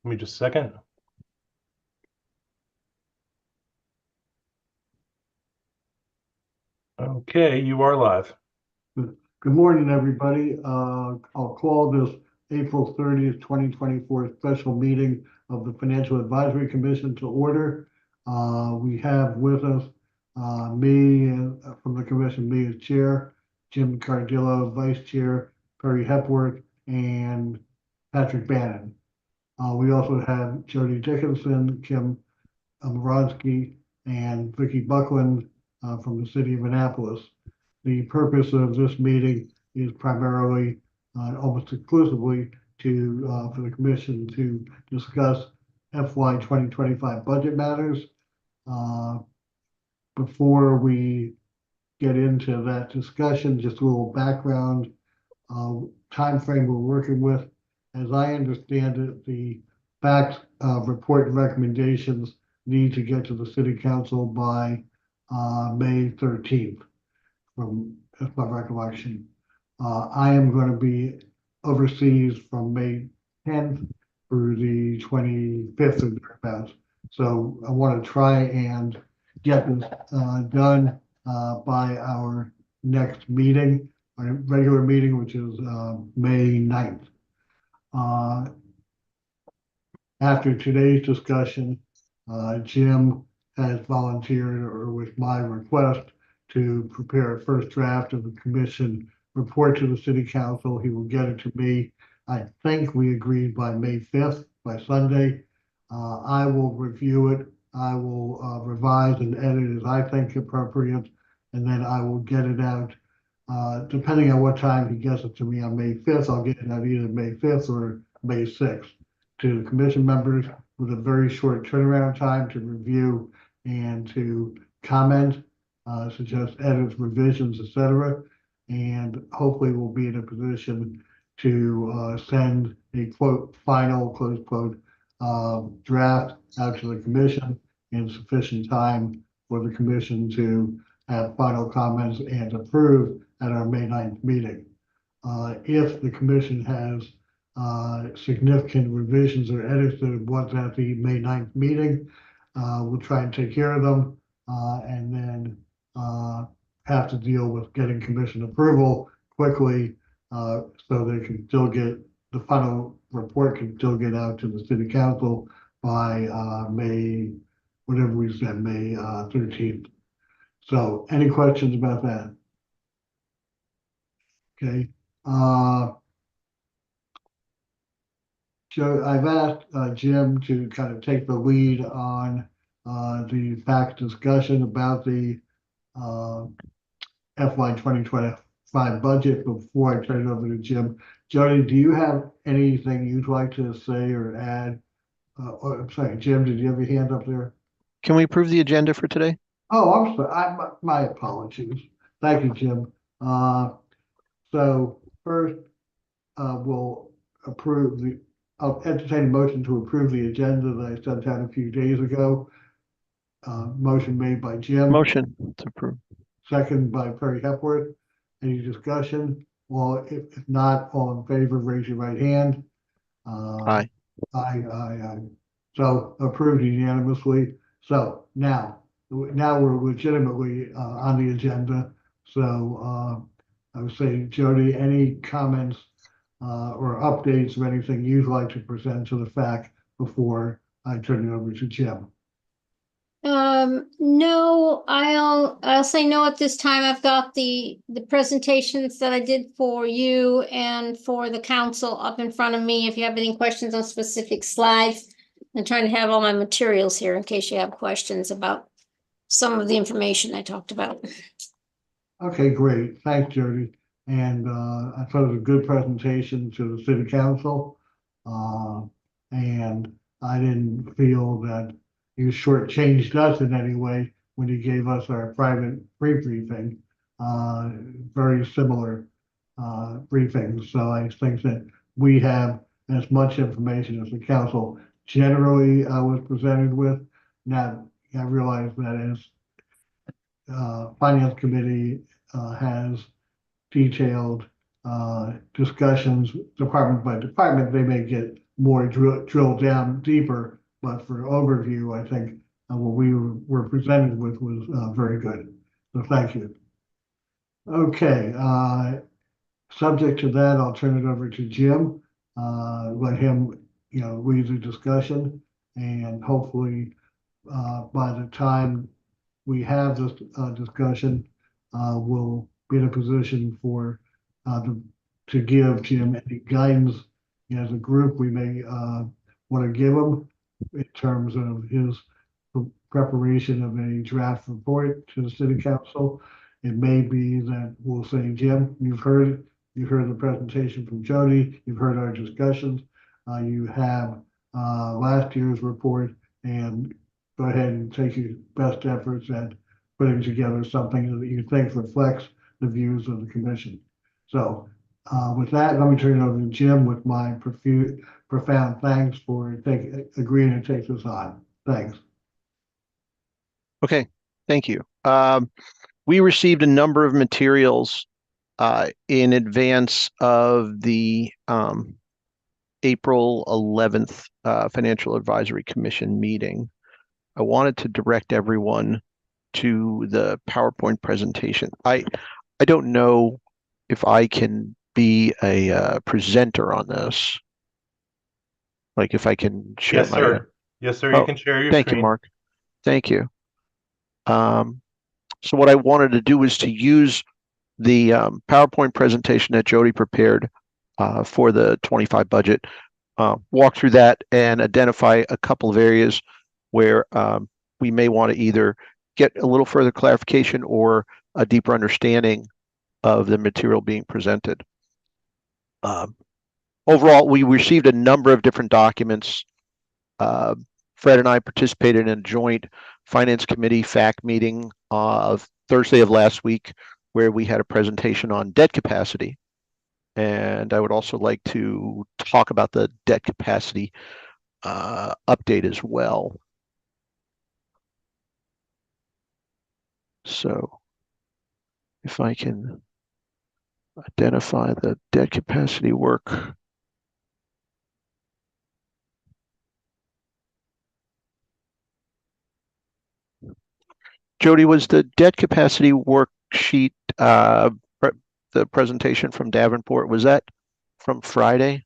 Let me just a second. Okay, you are live. Good morning, everybody. I'll call this April 30th, 2024 special meeting of the Financial Advisory Commission to order. We have with us me from the commission, me as chair, Jim Cardillo, vice chair, Perry Hepworth, and Patrick Bannon. We also have Jody Dickinson, Kim Moronsky, and Vicki Buckland from the city of Annapolis. The purpose of this meeting is primarily, almost exclusively, for the commission to discuss FY 2025 budget matters. Before we get into that discussion, just a little background, time frame we're working with. As I understand it, the fact report and recommendations need to get to the city council by May 13th. That's my recollection. I am going to be overseas from May 10th through the 25th or thereabouts. So I want to try and get this done by our next meeting, our regular meeting, which is May 9th. After today's discussion, Jim has volunteered, or with my request, to prepare a first draft of the commission report to the city council. He will get it to me. I think we agreed by May 5th, by Sunday. I will review it. I will revise and edit as I think appropriate, and then I will get it out. Depending on what time he gets it to me on May 5th, I'll get it out either May 5th or May 6th to the commission members with a very short turnaround time to review and to comment, suggest edits, revisions, etc. And hopefully we'll be in a position to send a quote final close quote draft out to the commission in sufficient time for the commission to have final comments and approve at our May 9th meeting. If the commission has significant revisions or edits that it wants at the May 9th meeting, we'll try and take care of them and then have to deal with getting commission approval quickly so they can still get the final report can still get out to the city council by May, whatever we said, May 13th. So any questions about that? Okay. Joe, I've asked Jim to kind of take the lead on the fact discussion about the FY 2025 budget before I turn it over to Jim. Jody, do you have anything you'd like to say or add? I'm sorry, Jim, did you have your hand up there? Can we approve the agenda for today? Oh, I'm sorry. My apologies. Thank you, Jim. So first, we'll approve I'll entertain a motion to approve the agenda that I sent out a few days ago. Motion made by Jim. Motion to approve. Second by Perry Hepworth. Any discussion? Well, if not, all in favor, raise your right hand. Aye. Aye. So approved unanimously. So now we're legitimately on the agenda. So I would say, Jody, any comments or updates or anything you'd like to present to the fact before I turn it over to Jim? No, I'll say no at this time. I've got the presentations that I did for you and for the council up in front of me. If you have any questions on specific slides, I'm trying to have all my materials here in case you have questions about some of the information I talked about. Okay, great. Thanks, Jody. And I thought it was a good presentation to the city council. And I didn't feel that he shortchanged us in any way when he gave us our private briefing. Very similar briefings. So I think that we have as much information as the council generally was presented with. Now, I realize that as Finance Committee has detailed discussions department by department, they may get more drill down deeper. But for overview, I think what we were presented with was very good. So thank you. Okay, subject to that, I'll turn it over to Jim. Let him, lead the discussion, and hopefully, by the time we have this discussion, we'll be in a position for to give Jim any guidance as a group we may want to give him in terms of his preparation of a draft report to the city council. It may be that we'll say, Jim, you've heard the presentation from Jody, you've heard our discussions, you have last year's report, and go ahead and take your best efforts at putting together something that you think reflects the views of the commission. So with that, let me turn it over to Jim with my profound thanks for agreeing to take this on. Thanks. Okay, thank you. We received a number of materials in advance of the April 11th Financial Advisory Commission meeting. I wanted to direct everyone to the PowerPoint presentation. I don't know if I can be a presenter on this. Like if I can share Yes, sir. Yes, sir. You can share your thank screen. you, Mark. Thank you. So what I wanted to do was to use the PowerPoint presentation that Jody prepared for the 25 budget, walk through that and identify a couple of areas where we may want to either get a little further clarification or a deeper understanding of the material being presented. Overall, we received a number of different documents. Fred and I participated in a joint Finance Committee FAC meeting of Thursday of last week, where we had a presentation on debt capacity. And I would also like to talk about the debt capacity update as well. So if I can identify the debt capacity work. Jody, was the debt capacity worksheet, the presentation from Davenport, was that from Thursday?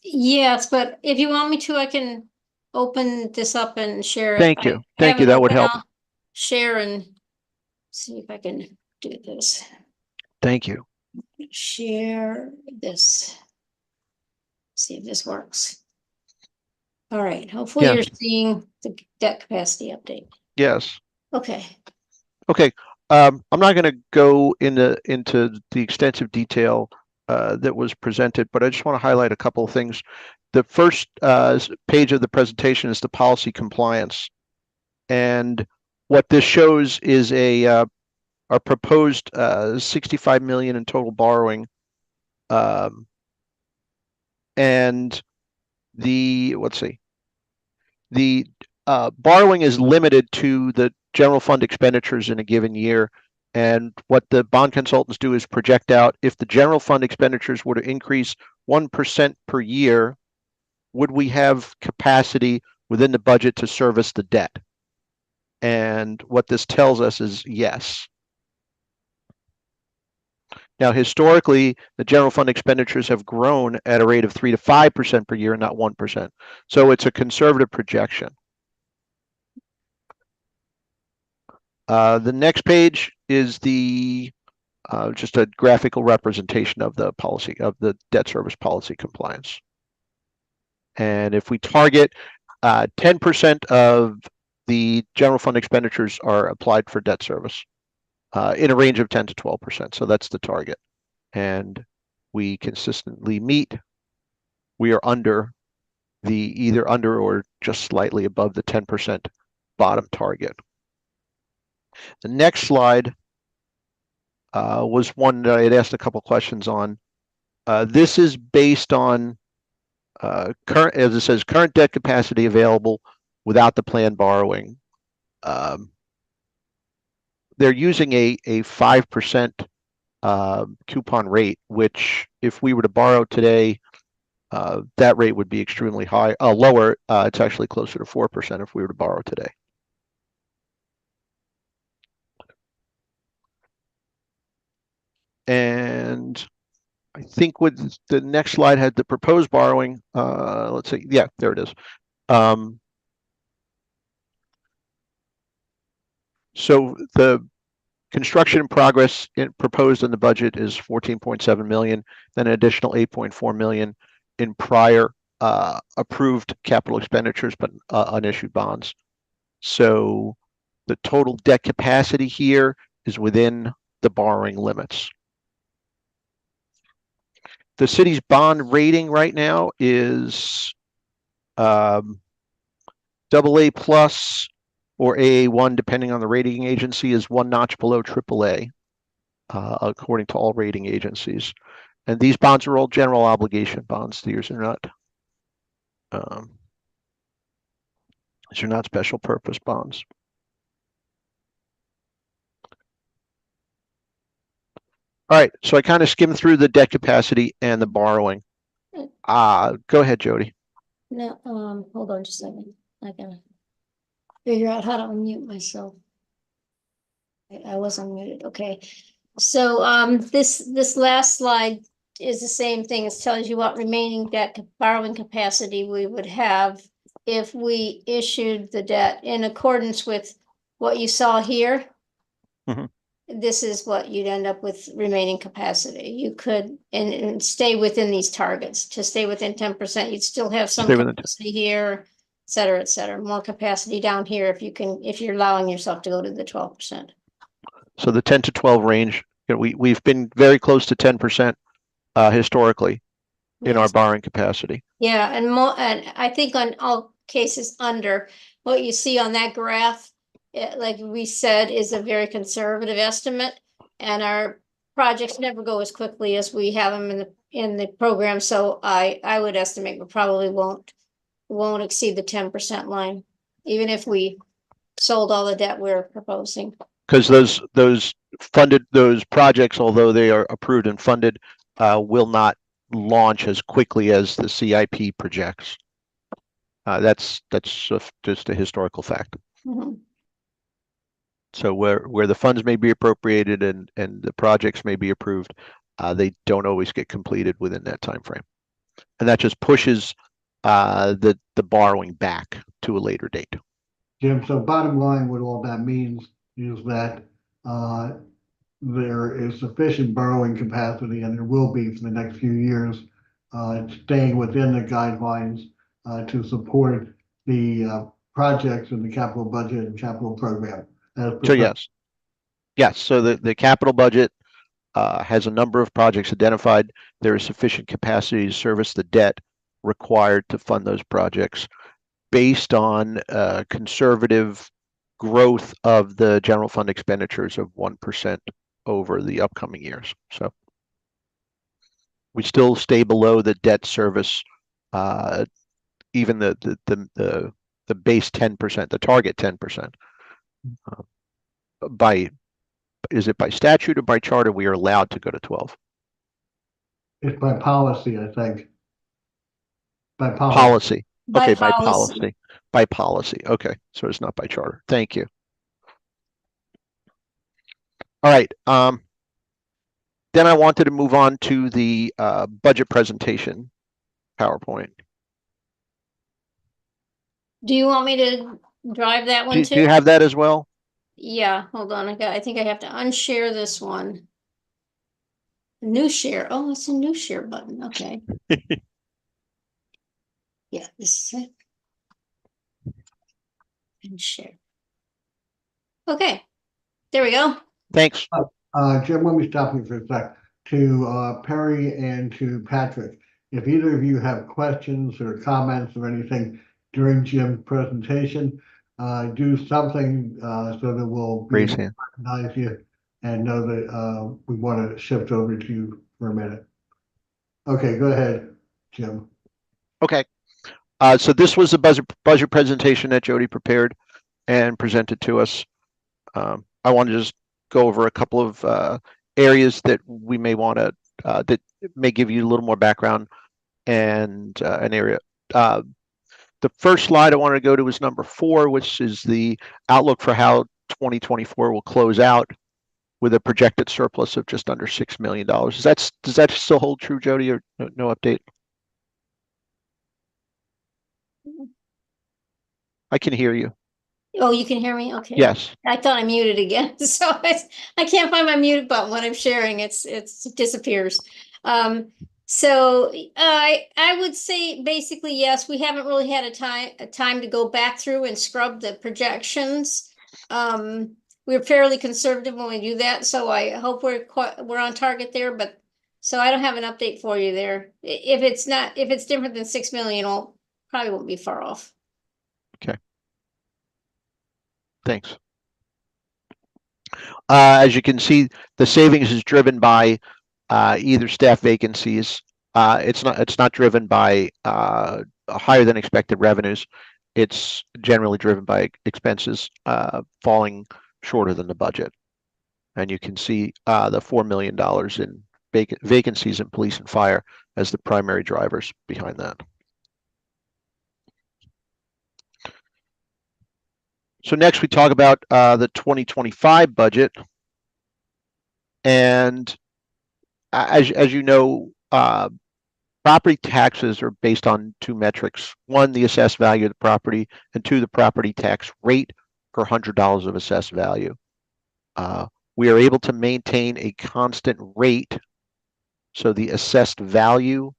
Yes, but if you want me to, I can open this up and share it. Thank you. Thank you. That would help. Share and see if I can do this. Thank you. Share this. See if this works. All right. Hopefully you're seeing the debt capacity update. Yes. Okay. Okay. I'm not going to go into the extensive detail that was presented, but I just want to highlight a couple of things. The first page of the presentation is the policy compliance, and what this shows is our proposed $65 million in total borrowing, and the borrowing is limited to the general fund expenditures in a given year. And what the bond consultants do is project out if the general fund expenditures were to increase 1% per year, would we have capacity within the budget to service the debt? And what this tells us is yes. Now, historically, the general fund expenditures have grown at a rate of 3 to 5% per year and not 1%. So it's a conservative projection. The next page is the just a graphical representation of the policy of the debt service policy compliance. And if we target 10% of the general fund expenditures are applied for debt service in a range of 10 to 12%. So that's the target. And we consistently meet. We are under either under or just slightly above the 10% bottom target. The next slide was one that I had asked a couple questions on. This is based on current, as it says, current debt capacity available without the planned borrowing. They're using a 5% coupon rate, which if we were to borrow today, that rate would be extremely high, lower. It's actually closer to 4% if we were to borrow today. And I think with the next slide had the proposed borrowing. Let's see. Yeah, there it is. So the construction in progress proposed in the budget is 14.7 million, then an additional 8.4 million in prior approved capital expenditures, but unissued bonds. So the total debt capacity here is within the borrowing limits. The city's bond rating right now is AA+ or AA1, depending on the rating agency, is one notch below AAA, according to all rating agencies. And these bonds are all general obligation bonds. These are not special purpose bonds. All right, so I kind of skimmed through the debt capacity and the borrowing. Go ahead, Jody. No, hold on just a second. I gotta figure out how to unmute myself. I was unmuted. Okay. So this last slide is the same thing. It tells you what remaining debt borrowing capacity we would have if we issued the debt in accordance with what you saw here. Mhm. This is what you'd end up with remaining capacity. You could and stay within these targets. To stay within 10%, you'd still have some Stay within 10. capacity here, et cetera, et cetera. More capacity down here if you're allowing yourself to go to the 12%. So the 10 to 12 range, we've been very close to 10% historically in our Yes. borrowing capacity. Yeah, and I think on all cases under what you see on that graph, like we said, is a very conservative estimate. And our projects never go as quickly as we have them in the program. So I would estimate we probably won't exceed the 10% line, even if we sold all the debt we're proposing. Because those projects, although they are approved and funded, will not launch as quickly as the CIP projects. That's just a historical fact. Mm-hmm. So where the funds may be appropriated and the projects may be approved, they don't always get completed within that time frame, and that just pushes the borrowing back to a later date. Jim, so bottom line, what all that means is that there is sufficient borrowing capacity, and there will be for the next few years, staying within the guidelines to support the projects in the capital budget and capital program. So yes. So the capital budget has a number of projects identified. There is sufficient capacity to service the debt required to fund those projects based on conservative growth of the general fund expenditures of 1% over the upcoming years. So we still stay below the debt service, even the base 10%, the target 10%. Is it by statute or by charter we are allowed to go to 12? It's by policy, I think. By Policy. Okay, By by policy. By policy. Okay, so it's not by charter. Thank you. All right. Then I wanted to move on to the budget presentation PowerPoint. Do you want me to drive that one too? Do you have that as well? Yeah, hold on. I think I have to unshare this one. New share. Oh, it's a new share button. Okay. Yeah, this is it. And share. Okay. There we go. Thanks. Jim, let me stop you for a sec. To Perry and to Patrick, if either of you have questions or comments or anything during Jim's presentation, do something so that we'll Raise hand. recognize you and know that we want to shift over to you for a minute. Okay, go ahead, Jim. Okay. So this was a budget presentation that Jody prepared and presented to us. I want to just go over a couple of areas that we may want to that may give you a little more background and an area. The first slide I wanted to go to is number 4, which is the outlook for how 2024 will close out with a projected surplus of just under $6 million. Does that still hold true, Jody, or no update? I can hear you. Oh, you can hear me? Okay. Yes. I thought I muted again, so I can't find my mute button when I'm sharing. It disappears. So I would say basically yes. We haven't really had a time to go back through and scrub the projections. We're fairly conservative when we do that, so I hope we're on target there. But so I don't have an update for you there. If it's different than 6 million, probably won't be far off. Okay. Thanks. As you can see, the savings is driven by either staff vacancies. It's not driven by higher than expected revenues. It's generally driven by expenses falling shorter than the budget. And you can see the $4 million in vacancies in police and fire as the primary drivers behind that. So next we talk about the 2025 budget. And as you know, property taxes are based on 2 metrics. 1, the assessed value of the property, and 2, the property tax rate per $100 of assessed value. We are able to maintain a constant rate, so the assessed value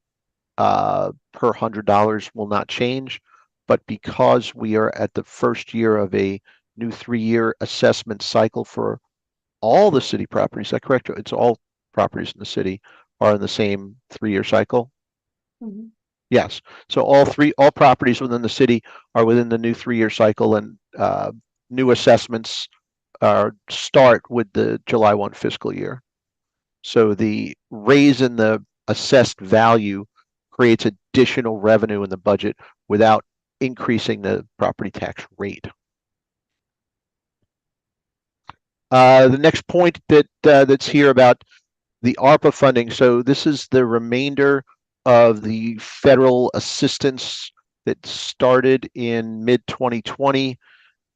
per $100 will not change. But because we are at the first year of a new 3-year assessment cycle for all the city properties, is that correct? It's all properties in the city are in the same 3-year cycle. Mm-hmm. Yes. So all properties within the city are within the new 3-year cycle, and new assessments start with the July 1 fiscal year. So the raise in the assessed value creates additional revenue in the budget without increasing the property tax rate. The next point that's here about the ARPA funding. So this is the remainder of the federal assistance that started in mid-2020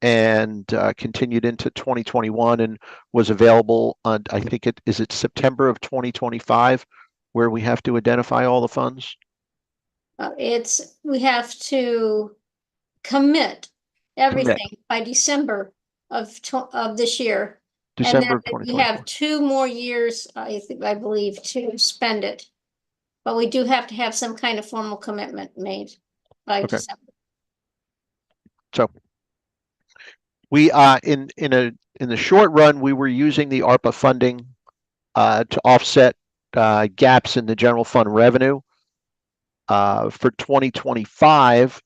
and continued into 2021 and was available on, I think is it September of 2025, where we have to identify all the funds? We have to commit everything by December of this year. December of and then 2024. we have 2 more years, I believe, to spend it. But we do have to have some kind of formal commitment made by December. So we in the short run, we were using the ARPA funding to offset gaps in the general fund revenue. For 2025,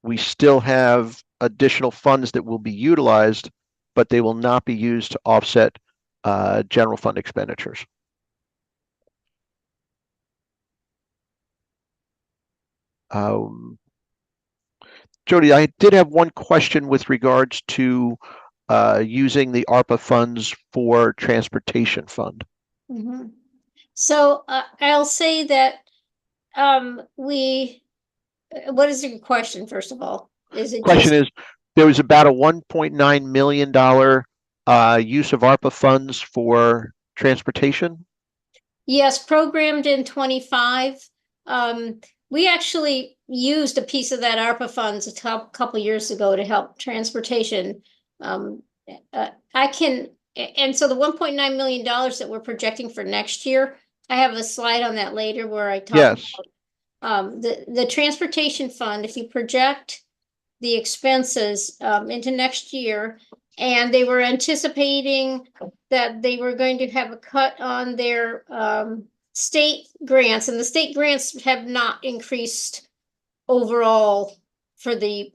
we still have additional funds that will be utilized, but they will not be used to offset general fund expenditures. Jody, I did have one question with regards to using the ARPA funds for transportation fund. Mm-hmm. So I'll say that what is your question, first of all? Question is, there was about a $1.9 million use of ARPA funds for transportation? Yes, programmed in 25. We actually used a piece of that ARPA funds a couple years ago to help transportation. And so the $1.9 million that we're projecting for next year, I have a slide on that later where I talk about the transportation fund. If you project the expenses into next year, and they were anticipating that they were going to have a cut on their state grants, and the state grants have not increased overall for the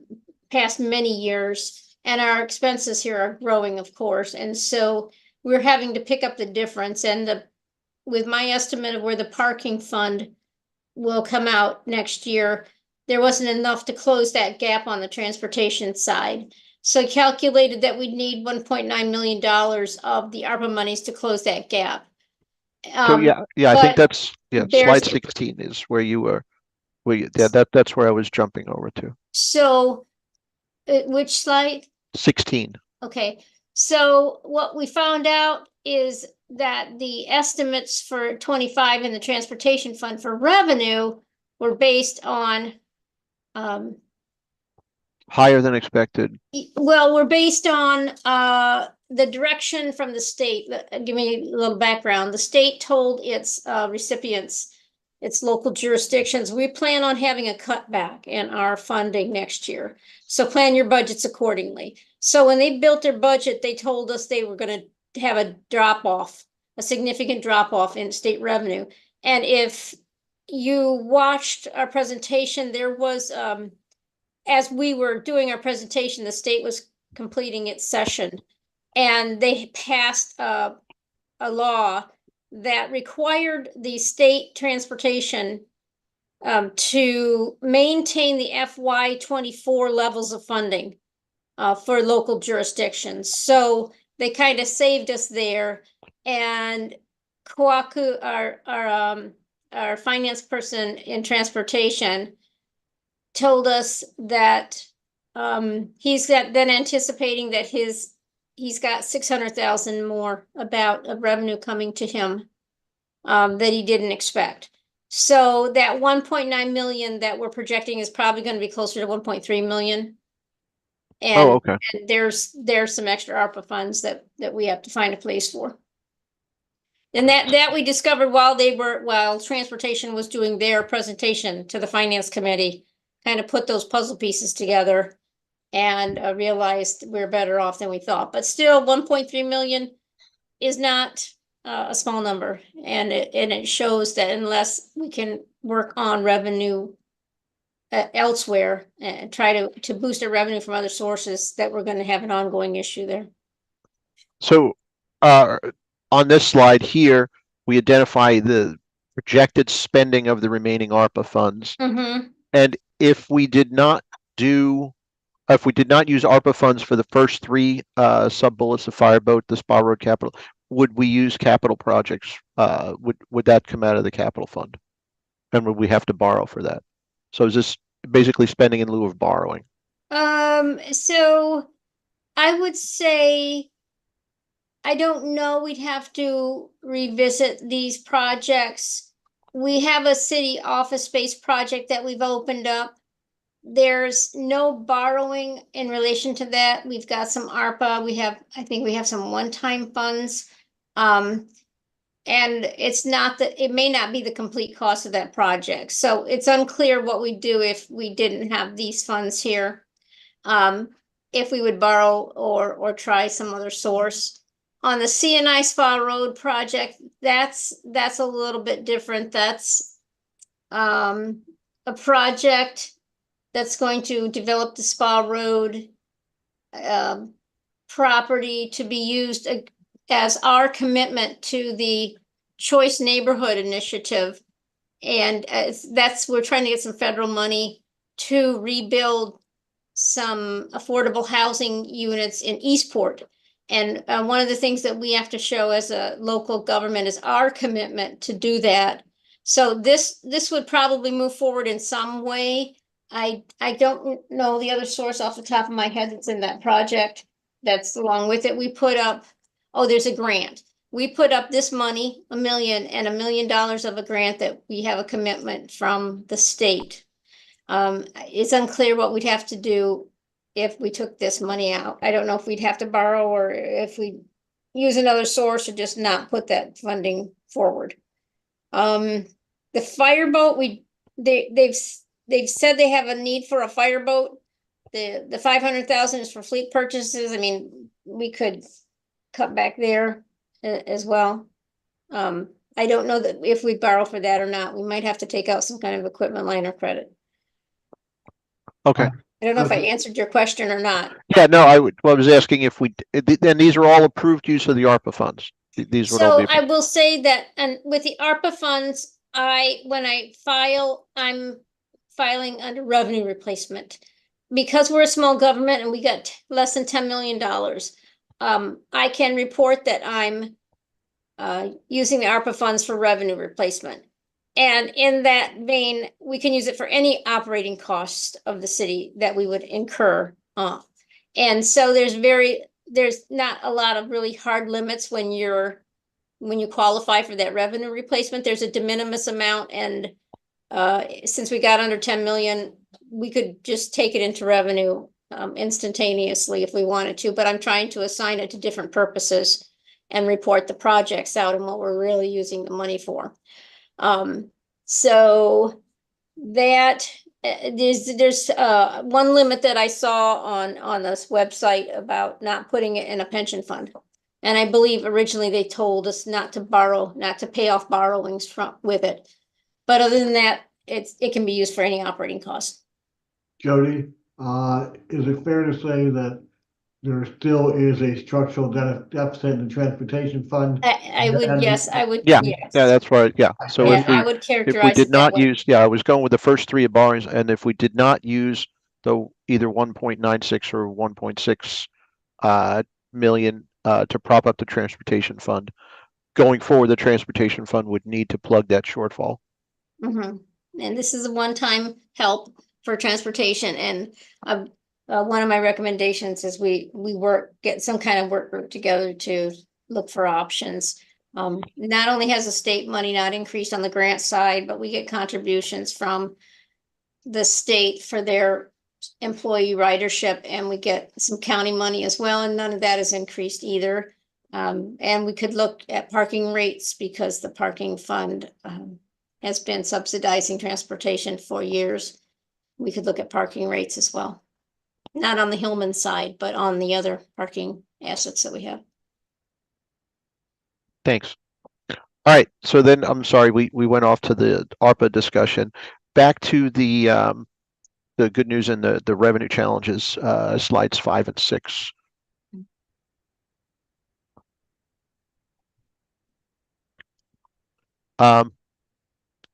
past many years, and our expenses here are growing, of course, and so we're having to pick up the difference. And with my estimate of where the parking fund will come out next year, there wasn't enough to close that gap on the transportation side. So I calculated that we'd need $1.9 million of the ARPA monies to close that gap. So I think Yeah, There's- slide 16 is where you were, that's where I was jumping over to. So, which slide? 16. Okay, so what we found out is that the estimates for 25 in the transportation fund for revenue were based on, Higher than expected. well, we're based on the direction from the state. Give me a little background. The state told its recipients, its local jurisdictions, we plan on having a cutback in our funding next year. So plan your budgets accordingly. So when they built their budget, they told us they were going to have a drop off, a significant drop off in state revenue. And if you watched our presentation, there was as we were doing our presentation, the state was completing its session, and they passed a law that required the state transportation to maintain the FY 24 levels of funding for local jurisdictions. So they kind of saved us there, and Kwaku, our finance person in transportation, told us that he's been anticipating that he's got 600,000 more about of revenue coming to him that he didn't expect. So that 1.9 million that we're projecting is probably going to be closer to 1.3 million. And, Okay. and there's some extra ARPA funds that we have to find a place for. And that we discovered while transportation was doing their presentation to the finance committee, kind of put those puzzle pieces together and realized we're better off than we thought. But still, 1.3 million is not a small number. And it shows that unless we can work on revenue elsewhere and try to boost our revenue from other sources, that we're going to have an ongoing issue there. So on this slide here, we identify the projected spending of the remaining ARPA funds. Mm-hmm. And if we did not use ARPA funds for the first three sub-bullets, the fireboat, the Spa Road capital, would we use capital projects? Would that come out of the capital fund? And would we have to borrow for that? So is this basically spending in lieu of borrowing? So I would say, I don't know, we'd have to revisit these projects. We have a city office space project that we've opened up. There's no borrowing in relation to that. We've got some ARPA. I think we have some one-time funds. And it's not that, it may not be the complete cost of that project. So it's unclear what we'd do if we didn't have these funds here. If we would borrow or try some other source. On the CNI Spa Road project, that's a little bit different. That's a project that's going to develop the Spa Road property to be used as our commitment to the Choice Neighborhood Initiative. And we're trying to get some federal money to rebuild some affordable housing units in Eastport. And one of the things that we have to show as a local government is our commitment to do that. So this would probably move forward in some way. I don't know the other source off the top of my head that's in that project. That's along with it. We put up, there's a grant. We put up this money, $1 million and $1 million of a grant that we have a commitment from the state. It's unclear what we'd have to do if we took this money out. I don't know if we'd have to borrow or if we use another source or just not put that funding forward. The fireboat, they've said they have a need for a fireboat. The 500,000 is for fleet purchases. I mean, we could cut back there as well. I don't know that if we borrow for that or not. We might have to take out some kind of equipment line or credit. Okay. I don't know if I answered your question or not. Yeah, no, I was asking if and these are all approved use of the ARPA funds. These would all So be. I will say that, and with the ARPA funds, when I file, I'm filing under revenue replacement. Because we're a small government and we got less than $10 million, I can report that I'm using the ARPA funds for revenue replacement. And in that vein, we can use it for any operating cost of the city that we would incur. And so there's not a lot of really hard limits when you qualify for that revenue replacement. There's a de minimis amount, and since we got under 10 million, we could just take it into revenue instantaneously if we wanted to, but I'm trying to assign it to different purposes and report the projects out and what we're really using the money for. So that there's one limit that I saw on this website about not putting it in a pension fund. And I believe originally they told us not to pay off borrowings with it. But other than that, it can be used for any operating cost. Jody, is it fair to say that there still is a structural deficit in the transportation fund? I would, yes, I would. Yeah, yes. yeah, that's right. Yeah. So Yeah, if we I would if characterize we it did that not way. use, yeah, I was going with the first three borrowings, and if we did not use the either 1.96 or 1.6 million to prop up the transportation fund, going forward, the transportation fund would need to plug that shortfall. Mhm. And this is a one-time help for transportation, and one of my recommendations is we get some kind of work group together to look for options. Not only has the state money not increased on the grant side, but we get contributions from the state for their employee ridership, and we get some county money as well, and none of that is increased either. And we could look at parking rates because the parking fund has been subsidizing transportation for years. We could look at parking rates as well. Not on the Hillman side, but on the other parking assets that we have. Thanks. All right. So then, I'm sorry, we went off to the ARPA discussion. Back to the good news and the revenue challenges, slides 5 and 6.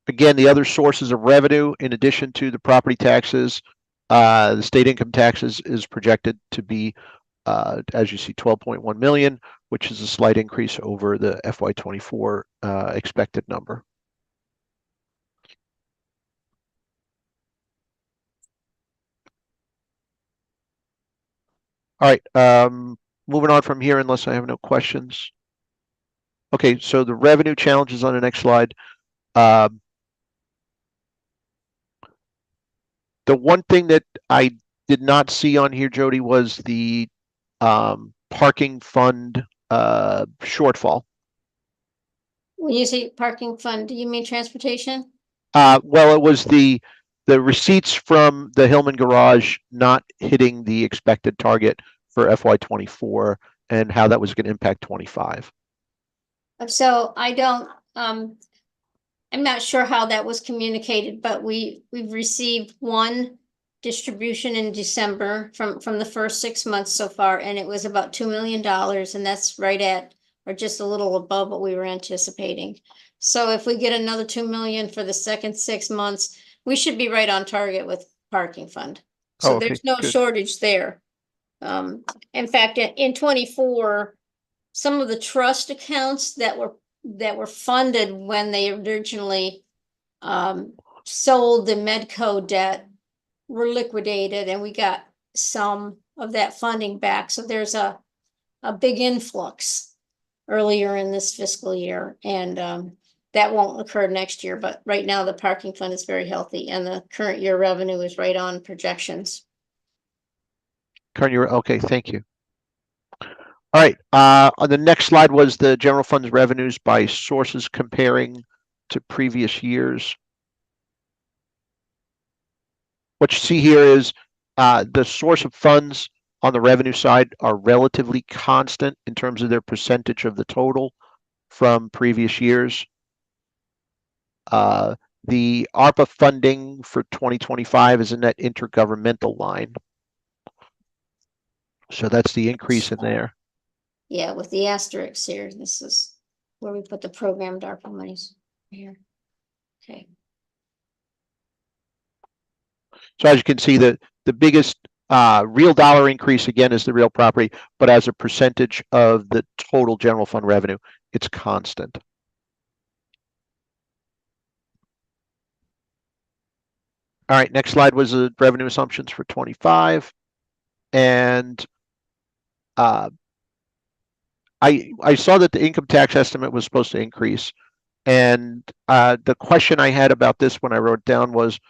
Again, the other sources of revenue, in addition to the property taxes, the state income taxes is projected to be, as you see, 12.1 million, which is a slight increase over the FY24 expected number. All right, moving on from here, unless I have no questions. Okay, so the revenue challenges on the next slide. The one thing that I did not see on here, Jody, was the parking fund shortfall. When you say parking fund, do you mean transportation? Well, it was the receipts from the Hillman garage not hitting the expected target for FY24 and how that was going to impact 25. So I don't, I'm not sure how that was communicated, but we've received one distribution in December from the first 6 months so far, and it was about $2 million, and that's right at or just a little above what we were anticipating. So if we get another 2 million for the second 6 months, we should be right on target with parking fund. So okay, there's no good. shortage there. In fact, in 24, some of the trust accounts that were funded when they originally sold the Medco debt were liquidated, and we got some of that funding back. So there's a big influx earlier in this fiscal year, and that won't occur next year. But right now, the parking fund is very healthy, and the current year revenue is right on projections. Current year, okay, thank you. All right, on the next slide was the general fund's revenues by sources comparing to previous years. What you see here is the source of funds on the revenue side are relatively constant in terms of their percentage of the total from previous years. The ARPA funding for 2025 is in that intergovernmental line. So that's the increase in there. Yeah, with the asterisks here, this is where we put the programmed ARPA monies here. Okay. So as you can see, the biggest real dollar increase again is the real property, but as a percentage of the total general fund revenue, it's constant. All right, next slide was the revenue assumptions for 25. And I saw that the income tax estimate was supposed to increase. And the question I had about this when I wrote it down was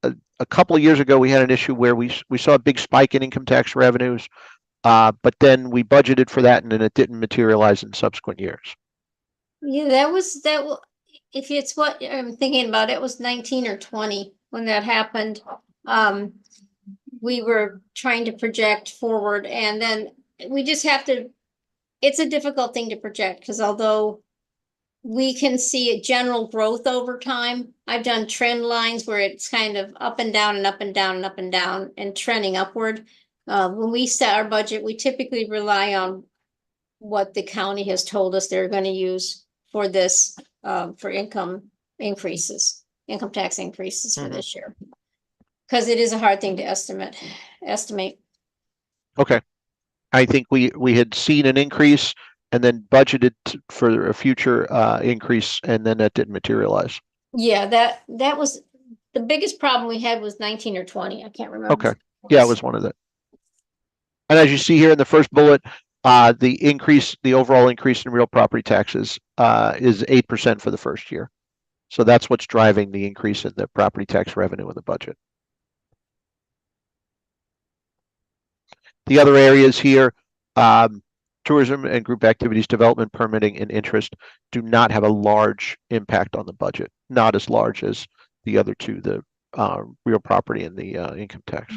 a couple of years ago, we had an issue where we saw a big spike in income tax revenues, but then we budgeted for that and then it didn't materialize in subsequent years. Yeah, if it's what I'm thinking about, it was 19 or 20 when that happened. We were trying to project forward, and then we just have to, it's a difficult thing to project, because although we can see a general growth over time, I've done trend lines where it's kind of up and down and up and down and up and down and trending upward. When we set our budget, we typically rely on what the county has told us they're going to use for this, for income tax increases for this year. Because it is a hard thing to estimate. Okay. I think we had seen an increase and then budgeted for a future increase, and then that didn't materialize. Yeah, that was the biggest problem we had was 19 or 20. I can't remember. Okay. Yeah, it was one of the. And as you see here in the first bullet, the overall increase in real property taxes is 8% for the first year. So that's what's driving the increase in the property tax revenue in the budget. The other areas here, tourism and group activities development, permitting, and interest do not have a large impact on the budget, not as large as the other two, the real property and the income tax.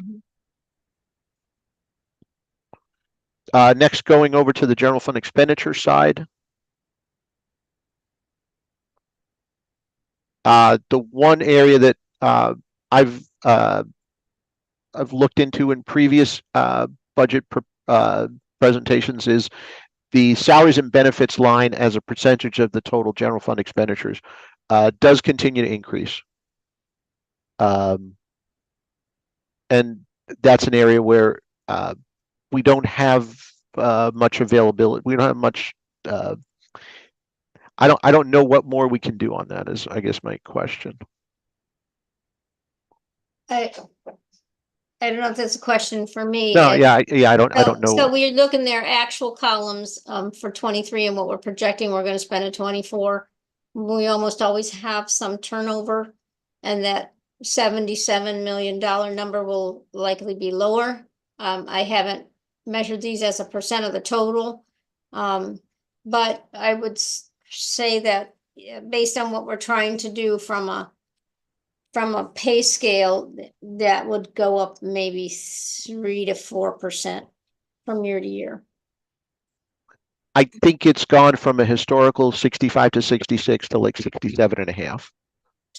Next, going over to the general fund expenditure side. The one area that I've looked into in previous budget presentations is the salaries and benefits line as a percentage of the total general fund expenditures does continue to increase. And that's an area where we don't have much availability. We don't have much. I don't know what more we can do on that is, I guess, my question. I don't know if that's a question for me. No, yeah, I don't know. So we're looking there actual columns for 23 and what we're projecting we're going to spend in 24. We almost always have some turnover, and that $77 million number will likely be lower. I haven't measured these as a percent of the total, but I would say that based on what we're trying to do from a pay scale, that would go up maybe 3 to 4% from year to year. I think it's gone from a historical 65 to 66 to like 67.5.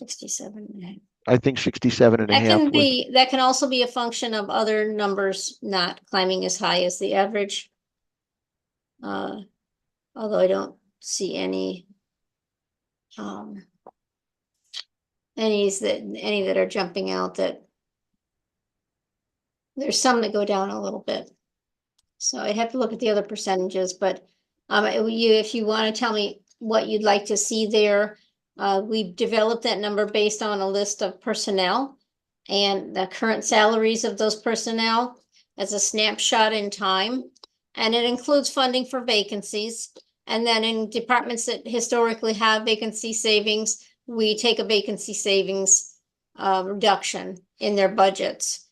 67.5. I think 67.5. That can also be a function of other numbers not climbing as high as the average. Although I don't see any that are jumping out. That there's some that go down a little bit, so I have to look at the other percentages. But if you want to tell me what you'd like to see there, we've developed that number based on a list of personnel and the current salaries of those personnel as a snapshot in time, and it includes funding for vacancies. And then in departments that historically have vacancy savings, we take a vacancy savings reduction in their budgets.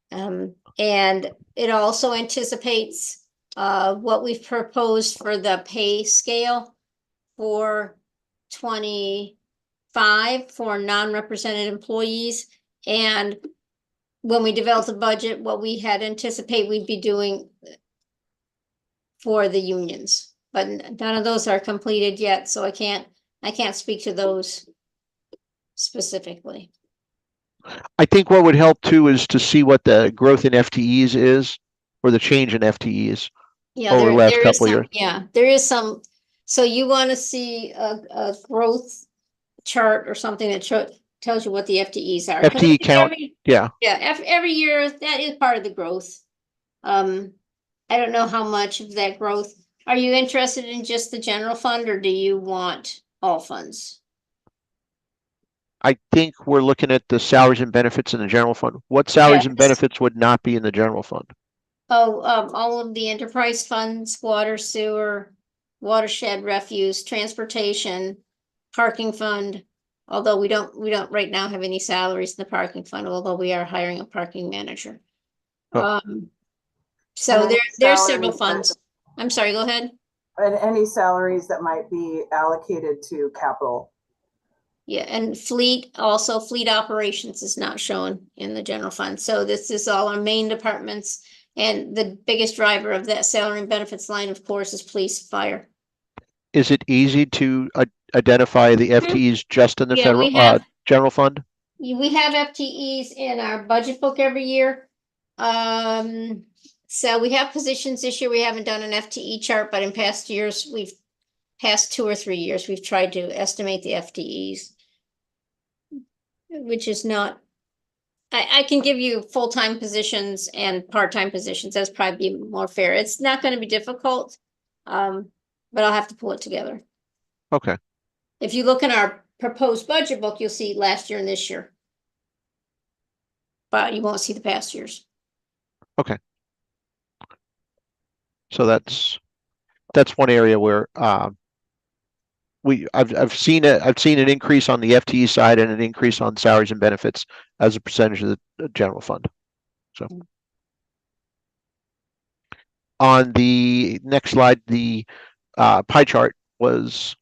And it also anticipates what we've proposed for the pay scale for 25 for non-represented employees. And when we developed the budget, what we had anticipated we'd be doing for the unions. But none of those are completed yet, so I can't speak to those specifically. I think what would help too is to see what the growth in FTEs is, or the change in FTEs over the last couple of years. Yeah, there is some. So you want to see a growth chart or something that tells you what the FTEs are. FTE count. Yeah, every year that is part of the growth. I don't know how much of that growth. Are you interested in just the general fund, or do you want all funds? I think we're looking at the salaries and benefits in the general fund. What salaries and Yes. benefits would not be in the general fund? Oh, all of the enterprise funds, water, sewer, watershed, refuse, transportation, parking fund. Although we don't right now have any salaries in the parking fund, although we are hiring a parking manager. Oh. So And any there's several salaries that- funds. I'm sorry, go ahead. And any salaries that might be allocated to capital. Yeah, and fleet operations is not shown in the general fund. So this is all our main departments. And the biggest driver of that salary and benefits line, of course, is police, fire. Is it easy to identify the FTEs just in the Yeah, we federal have- general fund? We have FTEs in our budget book every year. So we have positions this year. We haven't done an FTE chart, but in past years, past 2 or 3 years, we've tried to estimate the FTEs. Which is not, I can give you full-time positions and part-time positions. That's probably be more fair. It's not gonna be difficult. But I'll have to pull it together. Okay. If you look in our proposed budget book, you'll see last year and this year. But you won't see the past years. So that's one area where I've seen an increase on the FTE side and an increase on salaries and benefits as a percentage of the general fund. So on the next slide, the pie chart was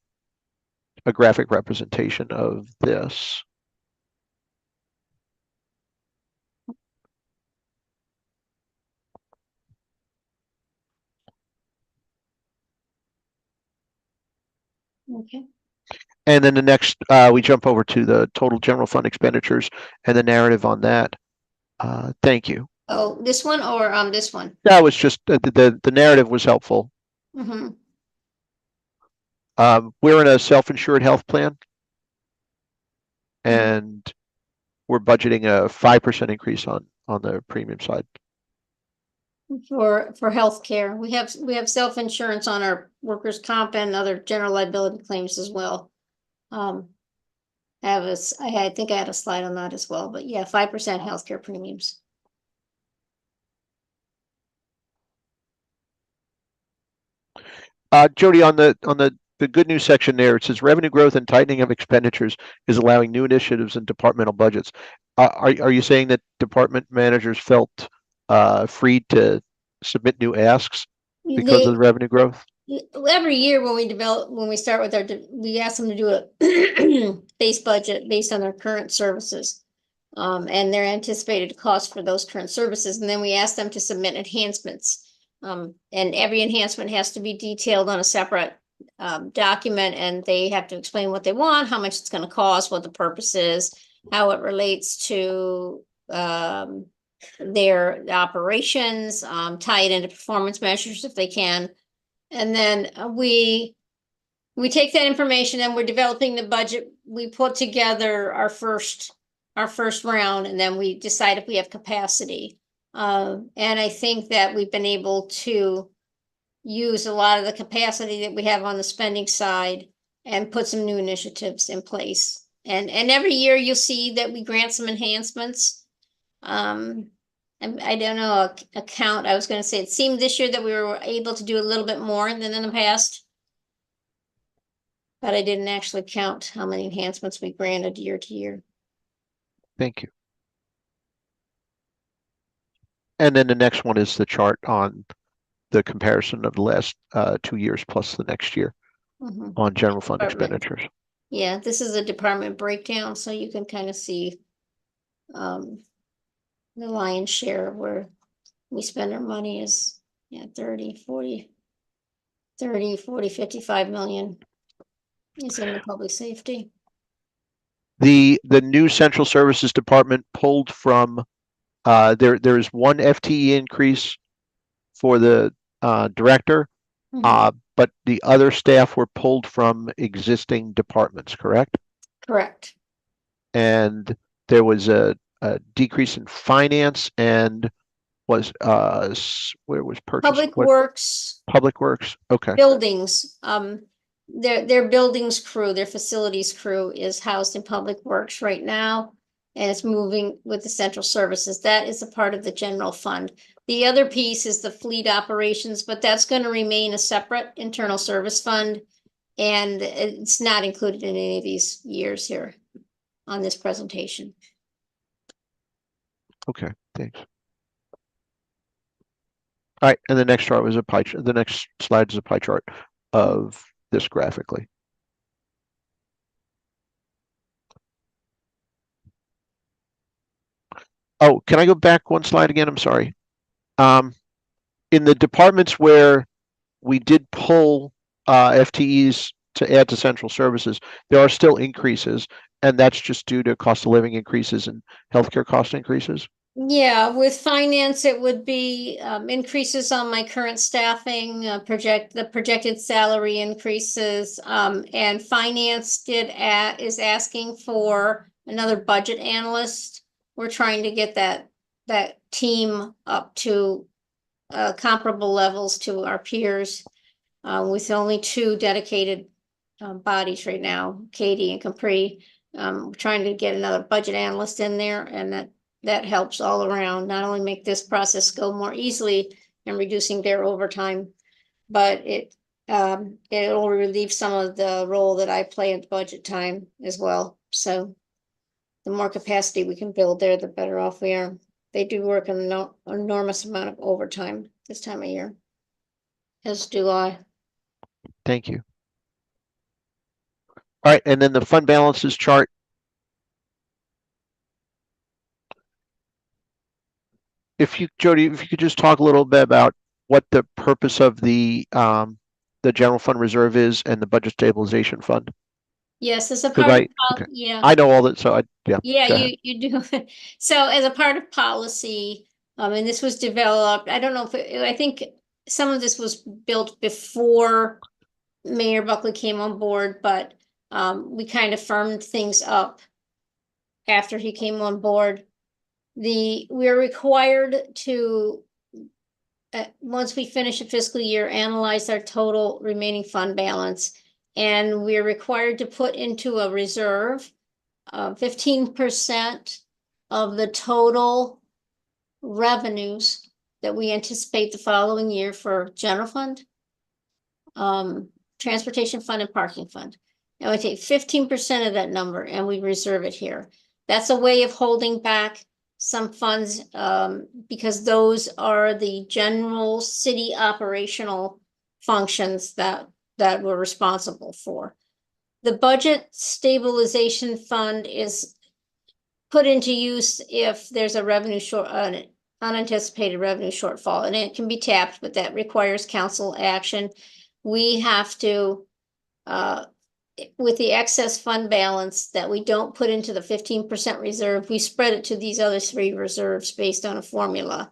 a graphic representation of this. Okay. And then the next, we jump over to the total general fund expenditures and the narrative on that. Thank you. Oh, this one or this one? That was just the narrative was helpful. Mm-hmm. We're in a self-insured health plan, and we're budgeting a 5% increase on the premium side. For healthcare, we have self-insurance on our workers' comp and other general liability claims as well. I think I had a slide on that as well, but yeah, 5% healthcare premiums. Jody, on the good news section there, it says revenue growth and tightening of expenditures is allowing new initiatives in departmental budgets. Are you saying that department managers felt free to submit new asks because of the revenue growth? Every year when we start with we ask them to do a base budget based on their current services. And their anticipated cost for those current services, and then we ask them to submit enhancements. And every enhancement has to be detailed on a separate document, and they have to explain what they want, how much it's gonna cost, what the purpose is, how it relates to their operations, tie it into performance measures if they can. And then we take that information and we're developing the budget. We put together our first round, and then we decide if we have capacity. And I think that we've been able to use a lot of the capacity that we have on the spending side and put some new initiatives in place. And every year you'll see that we grant some enhancements. And I don't know a count. I was going to say it seemed this year that we were able to do a little bit more than in the past. But I didn't actually count how many enhancements we granted year to year. Thank you. And then the next one is the chart on the comparison of the last 2 years plus the next year on general fund Department. expenditures. Yeah, this is a department breakdown, so you can kind of see the lion's share of where we spend our money is 30, 40, 55 million is in the public safety. The new central services department pulled from there is one FTE increase for the director, but the other staff were pulled from existing departments, correct? Correct. And there was a decrease in finance and was where was purchase? Public Works. Public Works. Okay. Buildings. their buildings crew, their facilities crew is housed in Public Works right now. And it's moving with the central services. That is a part of the general fund. The other piece is the fleet operations, but that's going to remain a separate internal service fund. And it's not included in any of these years here on this presentation. Okay, thanks. All right, and the next chart was a pie chart. The next slide is a pie chart of this graphically. Oh, can I go back one slide again? I'm sorry. In the departments where we did pull FTEs to add to central services, there are still increases, and that's just due to cost of living increases and healthcare cost increases. Yeah, with finance, it would be increases on my current staffing, the projected salary increases. And finance is asking for another budget analyst. We're trying to get that team up to comparable levels to our peers, with only 2 dedicated bodies right now, Katie and Capri. We're trying to get another budget analyst in there, and that helps all around, not only make this process go more easily and reducing their overtime, but it'll relieve some of the role that I play at budget time as well. So the more capacity we can build there, the better off we are. They do work an enormous amount of overtime this time of year, as do I. Thank you. All right, and then the fund balances chart. Jody, if you could just talk a little bit about what the purpose of the general fund reserve is and the budget stabilization fund. Yes, as a 'Cause part of, okay. yeah. I know all that, so Yeah, go ahead. you do. So as a part of policy, and this was developed, I don't know if I think some of this was built before Mayor Buckley came on board, but we kind of firmed things up after he came on board. We're required to, once we finish a fiscal year, analyze our total remaining fund balance. And we're required to put into a reserve 15% of the total revenues that we anticipate the following year for general fund, transportation fund, and parking fund. And we take 15% of that number and we reserve it here. That's a way of holding back some funds, because those are the general city operational functions that we're responsible for. The budget stabilization fund is put into use if there's a an unanticipated revenue shortfall, and it can be tapped, but that requires council action. We have to, with the excess fund balance that we don't put into the 15% reserve, we spread it to these other 3 reserves based on a formula.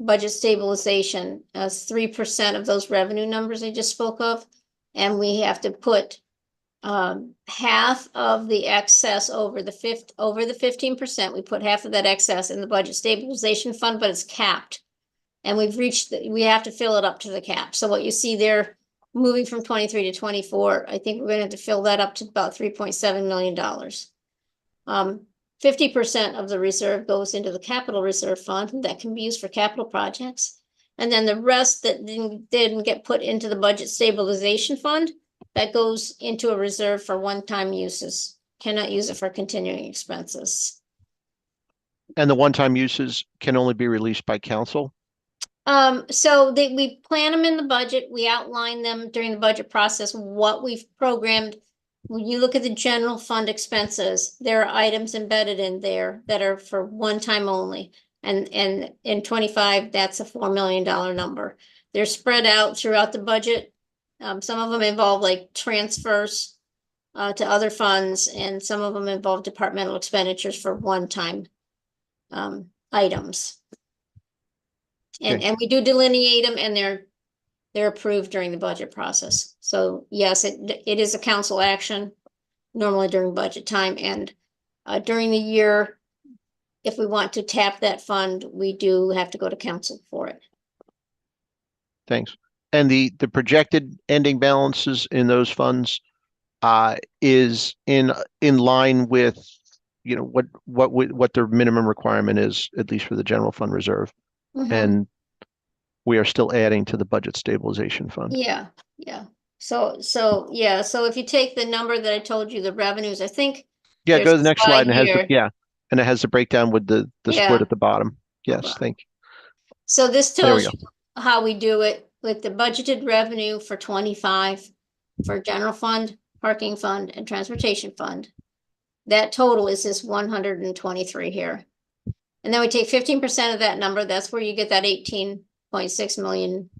Budget stabilization as 3% of those revenue numbers I just spoke of, and we have to put half of the excess over the 15%. We put half of that excess in the budget stabilization fund, but it's capped, and we have to fill it up to the cap. So what you see there, moving from 23 to 24, I think we're going to have to fill that up to about $3.7 million. 50% of the reserve goes into the capital reserve fund that can be used for capital projects. And then the rest that didn't get put into the budget stabilization fund, that goes into a reserve for one-time uses. Cannot use it for continuing expenses. And the one-time uses can only be released by council? So we plan them in the budget. We outline them during the budget process, what we've programmed. When you look at the general fund expenses, there are items embedded in there that are for one time only. And in 25, that's a $4 million number. They're spread out throughout the budget. Some of them involve like transfers to other funds, and some of them involve departmental expenditures for one-time items. And we do delineate them, and they're approved during the budget process. So yes, it is a council action normally during budget time, and during the year, if we want to tap that fund, we do have to go to council for it. Thanks. And the projected ending balances in those funds is in line with, you know, what their minimum requirement is, at least for the general fund reserve. Mhm. And we are still adding to the budget stabilization fund. Yeah, yeah. So if you take the number that I told you, the revenues, I think. Yeah, there's go to a the next slide and it has the, here. yeah, and it has the breakdown with the Yeah. split at the bottom. Yes, Okay. thank you. So this There we tells you how we do it with the budgeted revenue for 25 for general fund, parking fund, and transportation fund. That total is this 123 here. And then we take 15% of that number. That's where you get that $18.6 million.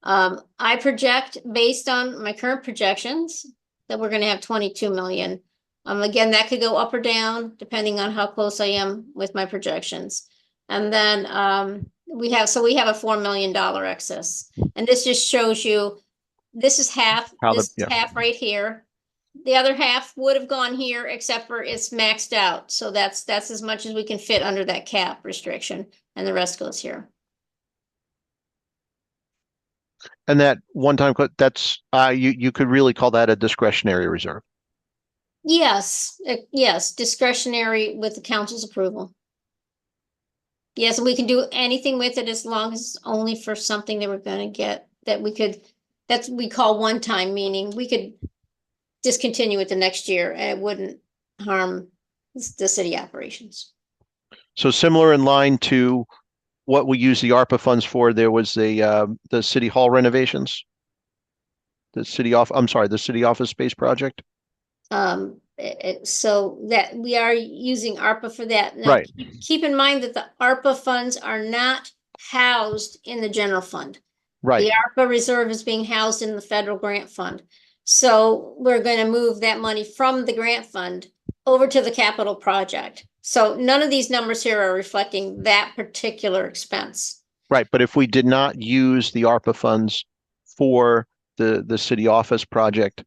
I project based on my current projections that we're going to have 22 million. Again, that could go up or down depending on how close I am with my projections. And then we have a $4 million excess. And this just shows you, this is half, How the- this is yeah. half right here. The other half would have gone here, except for it's maxed out. So that's as much as we can fit under that cap restriction, and the rest goes here. And that one-time, that's, you could really call that a discretionary reserve. Yes, yes, discretionary with the council's approval. Yes, we can do anything with it as long as it's only for something that we're gonna get, that we could, that's we call one time, meaning we could discontinue it the next year and it wouldn't harm the city operations. So similar in line to what we use the ARPA funds for, there was the city hall renovations. The city office space project. So that we are using ARPA for that. Now, Right. keep in mind that the ARPA funds are not housed in the general fund. Right. The ARPA reserve is being housed in the federal grant fund. So we're going to move that money from the grant fund over to the capital project. So none of these numbers here are reflecting that particular expense. Right. But if we did not use the ARPA funds for the city office project,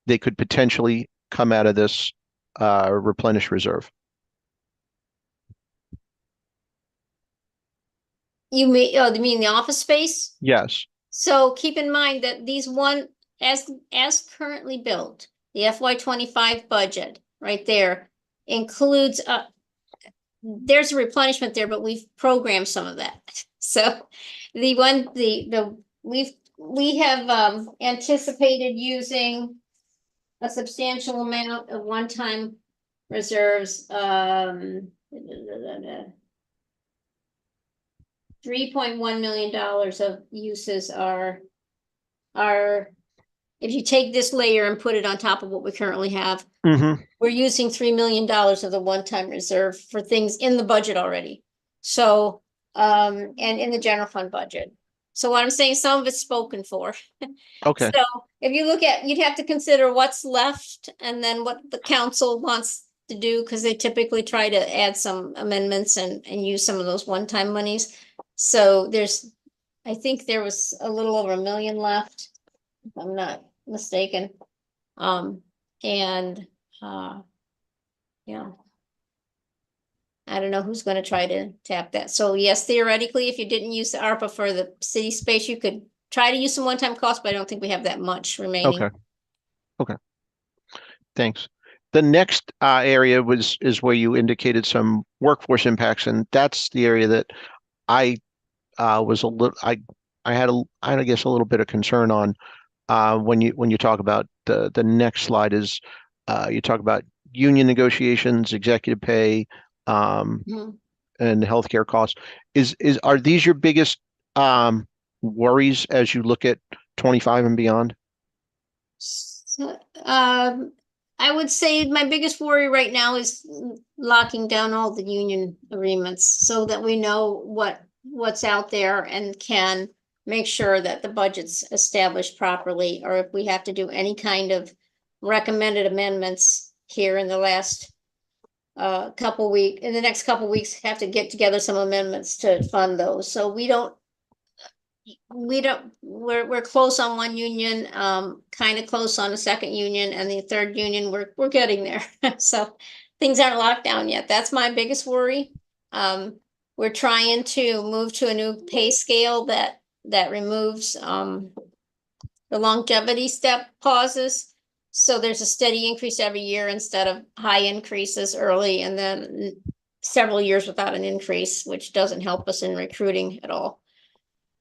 they could potentially come out of this replenish reserve. You mean the office space? Yes. So keep in mind that these as currently built, the FY25 budget right there includes there's a replenishment there, but we've programmed some of that. So we have anticipated using a substantial amount of one-time reserves, $3.1 million of uses are, if you take this layer and put it on top of what we currently have, Mm-hmm. we're using $3 million of the one-time reserve for things in the budget already. So, and in the general fund budget. So what I'm saying, some of it's spoken for. Okay. So if you look at, you'd have to consider what's left and then what the council wants to do, because they typically try to add some amendments and use some of those one-time monies. So I think there was a little over $1 million left, if I'm not mistaken. Yeah. I don't know who's gonna try to tap that. So yes, theoretically, if you didn't use the ARPA for the city space, you could try to use some one-time costs, but I don't think we have that much remaining. Okay. Okay. Thanks. The next area is where you indicated some workforce impacts, and that's the area that I was a little I had I guess a little bit of concern on when you talk about the next slide is you talk about union negotiations, executive pay, Mhm. and healthcare costs. Are these your biggest worries as you look at 25 and beyond? So, I would say my biggest worry right now is locking down all the union agreements so that we know what's out there and can make sure that the budget's established properly, or if we have to do any kind of recommended amendments here in the last in the next couple weeks, have to get together some amendments to fund those. So we're close on one union, kind of close on a second union, and the third union, we're getting there. So things aren't locked down yet. That's my biggest worry. We're trying to move to a new pay scale that that removes, the longevity step pauses. So there's a steady increase every year instead of high increases early and then several years without an increase, which doesn't help us in recruiting at all.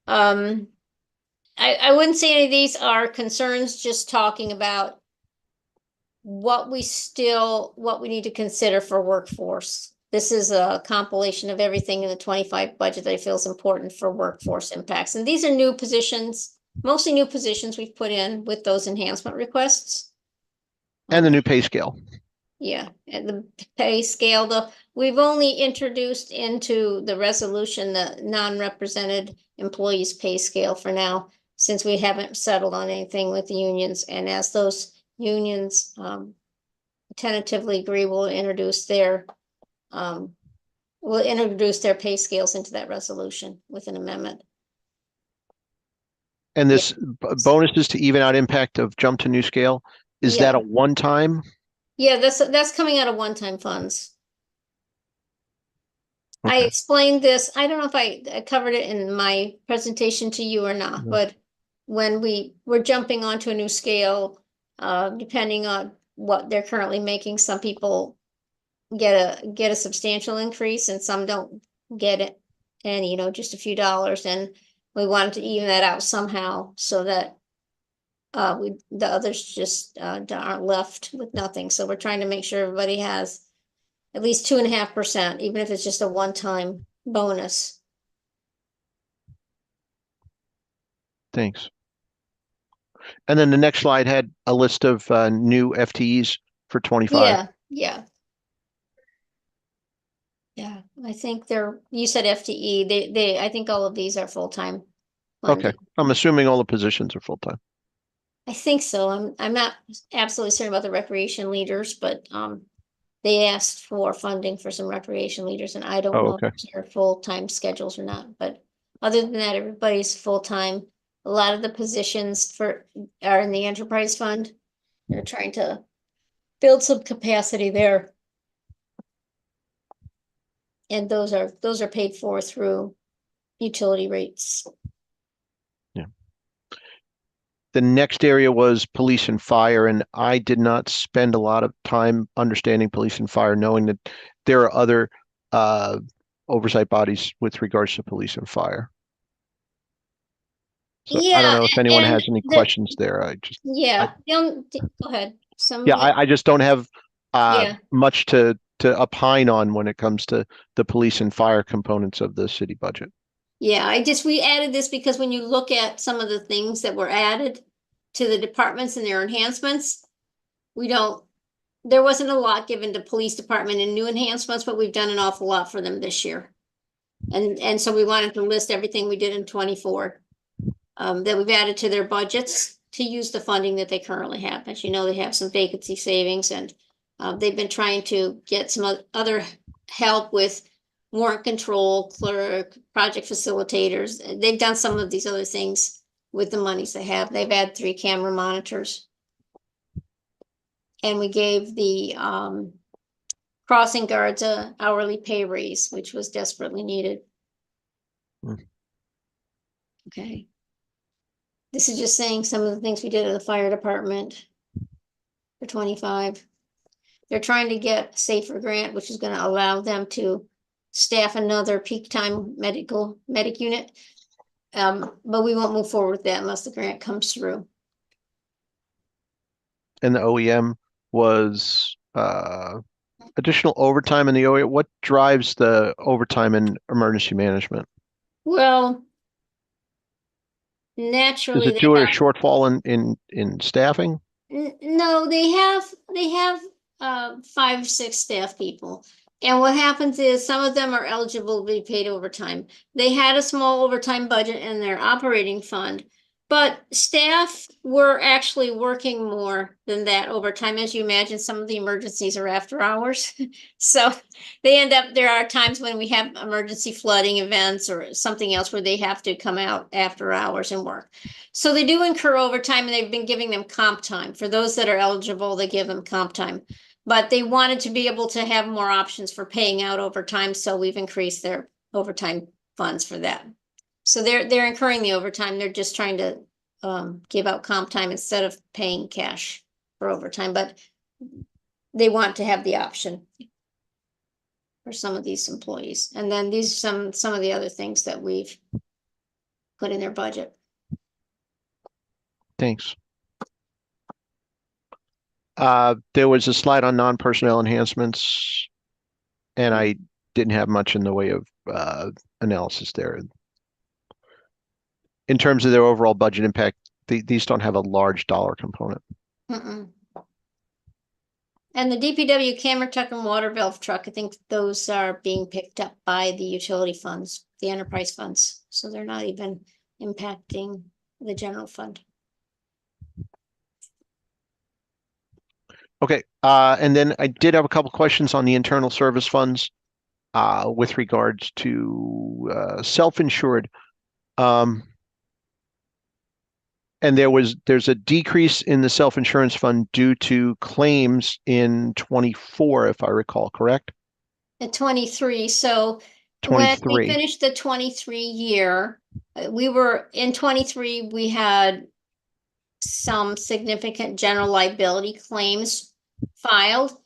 I wouldn't say any of these are concerns, just talking about what we need to consider for workforce. This is a compilation of everything in the 25 budget that I feel is important for workforce impacts. And these are new positions, mostly new positions we've put in with those enhancement requests. And the new pay scale. Yeah, and the pay scale, we've only introduced into the resolution the non-represented employees pay scale for now, since we haven't settled on anything with the unions. And as those unions tentatively agree, we'll introduce their pay scales into that resolution with an amendment. And this bonuses to even out impact of jump to new scale, is that a one-time? Yeah, that's coming out of one-time funds. I Okay. explained this, I don't know if I covered it in my presentation to you or not, but when we're jumping onto a new scale, depending on what they're currently making, some people get a substantial increase and some don't get it. And, just a few dollars, and we wanted to even that out somehow so that the others just aren't left with nothing. So we're trying to make sure everybody has at least 2.5%, even if it's just a one-time bonus. Thanks. And then the next slide had a list of new FTEs for 25. Yeah. I think you said FTE, I think all of these are full-time. Okay, I'm assuming all the positions are full-time. I think so. I'm not absolutely certain about the recreation leaders, but they asked for funding for some recreation leaders, and I don't know okay. if they're full-time schedules or not. But other than that, everybody's full-time. A lot of the positions are in the enterprise fund. They're trying to build some capacity there. And those are paid for through utility rates. Yeah. The next area was police and fire, and I did not spend a lot of time understanding police and fire, knowing that there are other oversight bodies with regards to police and fire. So I don't know if anyone has any questions there. Go ahead. I just don't have much to opine on when it comes to the police and fire components of the city budget. Yeah, we added this because when you look at some of the things that were added to the departments and their enhancements, there wasn't a lot given to police department in new enhancements, but we've done an awful lot for them this year. And so we wanted to list everything we did in 24 that we've added to their budgets to use the funding that they currently have. As you know, they have some vacancy savings, and they've been trying to get some other help with warrant control, clerk, project facilitators. They've done some of these other things with the monies they have. They've had 3 camera monitors. And we gave the crossing guards a hourly pay raise, which was desperately needed. Okay. This is just saying some of the things we did at the fire department for 25. They're trying to get a SAFER grant, which is going to allow them to staff another peak time medic unit. But we won't move forward with that unless the grant comes through. And the OEM was additional overtime in the OEM. What drives the overtime in emergency management? Well, naturally, is it due to a shortfall in staffing? No, they have 5 or 6 staff people. And what happens is some of them are eligible to be paid overtime. They had a small overtime budget in their operating fund, but staff were actually working more than that overtime. As you imagine, some of the emergencies are after hours. So there are times when we have emergency flooding events or something else where they have to come out after hours and work. So they do incur overtime, and they've been giving them comp time. For those that are eligible, they give them comp time. But they wanted to be able to have more options for paying out overtime, so we've increased their overtime funds for that. So they're incurring the overtime. They're just trying to give out comp time instead of paying cash for overtime, but they want to have the option for some of these employees. And then these are some of the other things that we've put in their budget. Thanks. There was a slide on non-personnel enhancements, and I didn't have much in the way of analysis there. In terms of their overall budget impact, these don't have a large dollar component. Mm-mm. And the DPW camera truck and water valve truck, I think those are being picked up by the utility funds, the enterprise funds. So they're not even impacting the general fund. Okay, and then I did have a couple questions on the internal service funds with regards to self-insured. And there's a decrease in the self-insurance fund due to claims in 24, if I recall, correct? At 23, so when we 23. finished the 23 year, we were in 23, we had some significant general liability claims filed,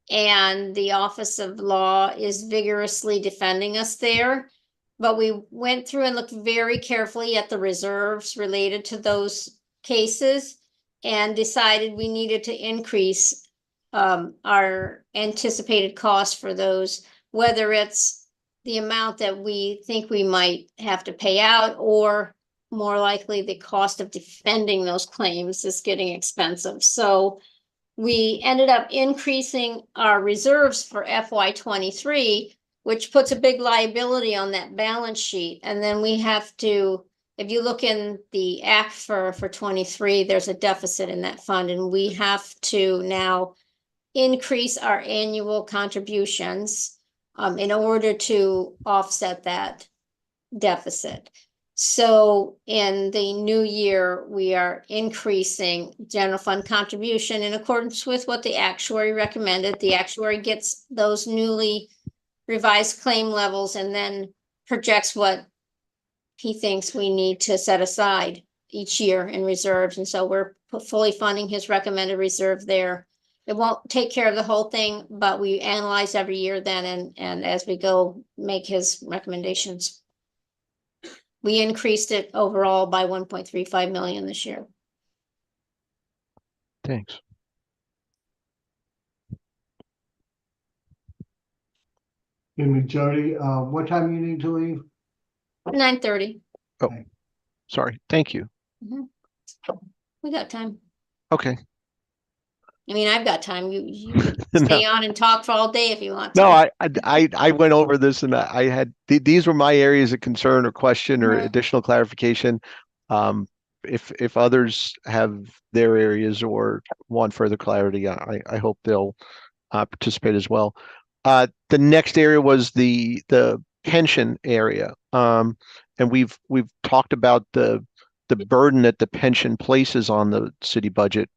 and the Office of Law is vigorously defending us there. But we went through and looked very carefully at the reserves related to those cases and decided we needed to increase our anticipated cost for those, whether it's the amount that we think we might have to pay out, or more likely the cost of defending those claims is getting expensive. So we ended up increasing our reserves for FY23, which puts a big liability on that balance sheet. And then we have to, if you look in the act for 23, there's a deficit in that fund, and we have to now increase our annual contributions in order to offset that deficit. So in the new year, we are increasing general fund contribution in accordance with what the actuary recommended. The actuary gets those newly revised claim levels and then projects what he thinks we need to set aside each year in reserves. And so we're fully funding his recommended reserve there. It won't take care of the whole thing, but we analyze every year then, and as we go, make his recommendations. We increased it overall by 1.35 million this year. Thanks. Jody, what time you need to leave? 9:30. Sorry. Thank you. We got time. Okay. I mean, I've got time. You can stay on and talk for all day if you want to. No, I went over this, and I had these were my areas of concern or question or additional clarification. If others have their areas or want further clarity, I hope they'll participate as well. The next area was the pension area, and we've talked about the burden that the pension places on the city budget.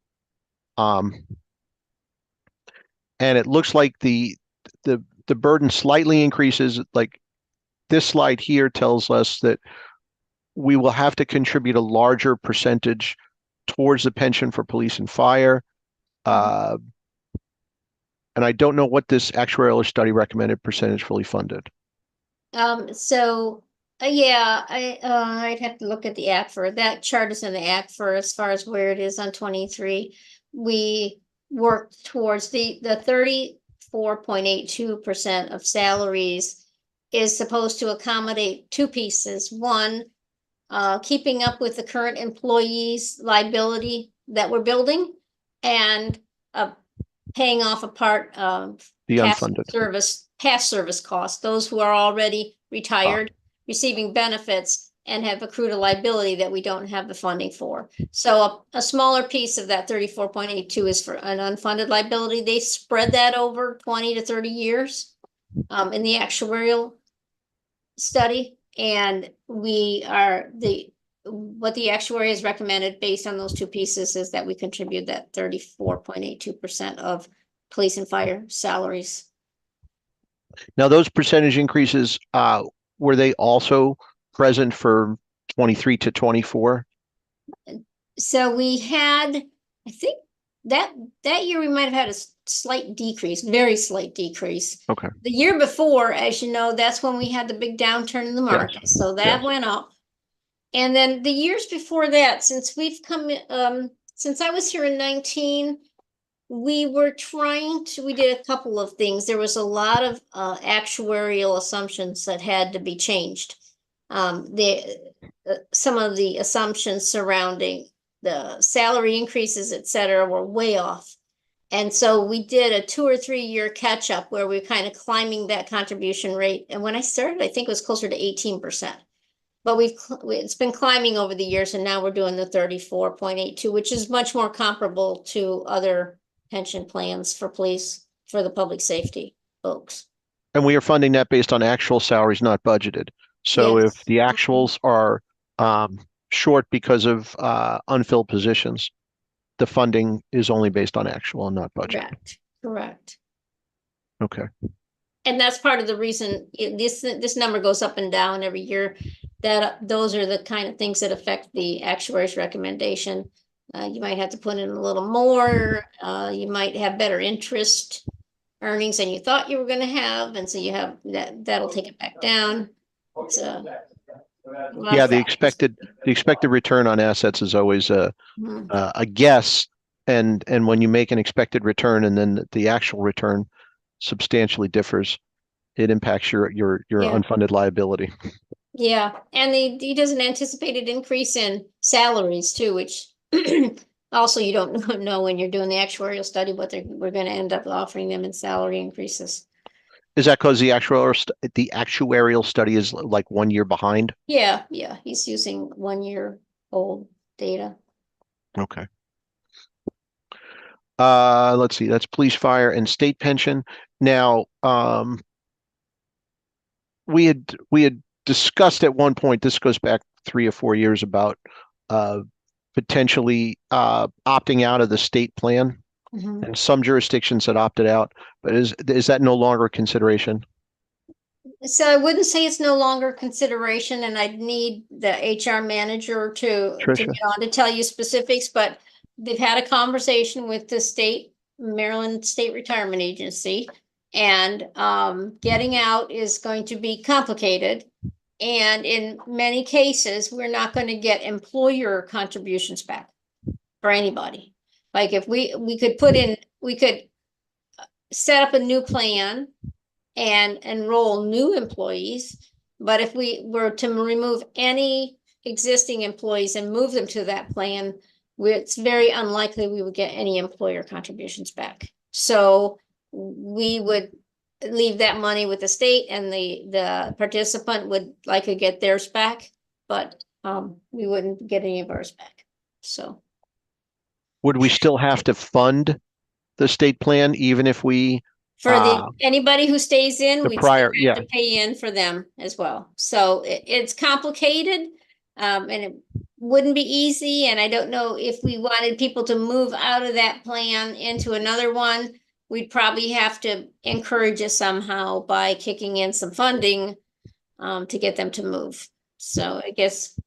And it looks like the burden slightly increases. Like this slide here tells us that we will have to contribute a larger percentage towards the pension for police and fire. And I don't know what this actuarial study recommended percentage fully funded. Yeah, I'd have to look at the ACFR. That chart is in the ACFR as far as where it is on 23. We worked towards the 34.82% of salaries is supposed to accommodate two pieces. One, keeping up with the current employees' liability that we're building, and paying off a part of the unfunded past service costs, those who are already retired, receiving benefits, and have accrued a liability that we don't have the funding for. So a smaller piece of that 34.82 is for an unfunded liability. They spread that over 20 to 30 years in the actuarial study. And what the actuary has recommended based on those two pieces is that we contribute that 34.82% of police and fire salaries. Now, those percentage increases, were they also present for 23 to 24? So we had, I think that year we might have had a slight decrease, very slight decrease. Okay. The year before, as you know, that's when we had the big downturn in the market, so that yes. went up. And then the years before that, since since I was here in 19, we did a couple of things. There was a lot of actuarial assumptions that had to be changed. Some of the assumptions surrounding the salary increases, et cetera, were way off. And so we did a 2 or 3 year catch up where we were kind of climbing that contribution rate. And when I started, I think it was closer to 18%. But it's been climbing over the years, and now we're doing the 34.82, which is much more comparable to other pension plans for police, for the public safety folks. And we are funding that based on actual salaries, not budgeted. So Yes. if the actuals are short because of unfilled positions, the funding is only based on actual and not budget. Correct. Okay. And that's part of the reason this number goes up and down every year. That those are the kind of things that affect the actuary's recommendation. You might have to put in a little more. You might have better interest earnings than you thought you were going to have, and so you have that'll take it back down. It's Yeah, the expected return on assets is always a guess, and when you make an expected return and then the actual return substantially differs, it impacts your unfunded liability. Yeah, and he does an anticipated increase in salaries too, which also you don't know when you're doing the actuarial study what we're going to end up offering them in salary increases. Is that because the actuarial study is like 1 year behind? Yeah, he's using 1 year old data. Okay. Let's see, that's police, fire, and state pension. Now, we had discussed at one point, this goes back 3 or 4 years, about potentially opting out of the state plan. And some jurisdictions had opted out, but is that no longer a consideration? So I wouldn't say it's no longer consideration, and I'd need the HR manager to get on to tell you specifics, but they've had a conversation with the Maryland State Retirement Agency, and getting out is going to be complicated. And in many cases, we're not going to get employer contributions back for anybody. Like if we could set up a new plan and enroll new employees, but if we were to remove any existing employees and move them to that plan, it's very unlikely we would get any employer contributions back. So we would leave that money with the state, and the participant would likely get theirs back, but we wouldn't get any of ours back. So would we still have to fund the state plan even if we for anybody who stays in, we have to pay in for them as well. So it's complicated, and it wouldn't be easy. And I don't know if we wanted people to move out of that plan into another one, we'd probably have to encourage it somehow by kicking in some funding to get them to move. So I guess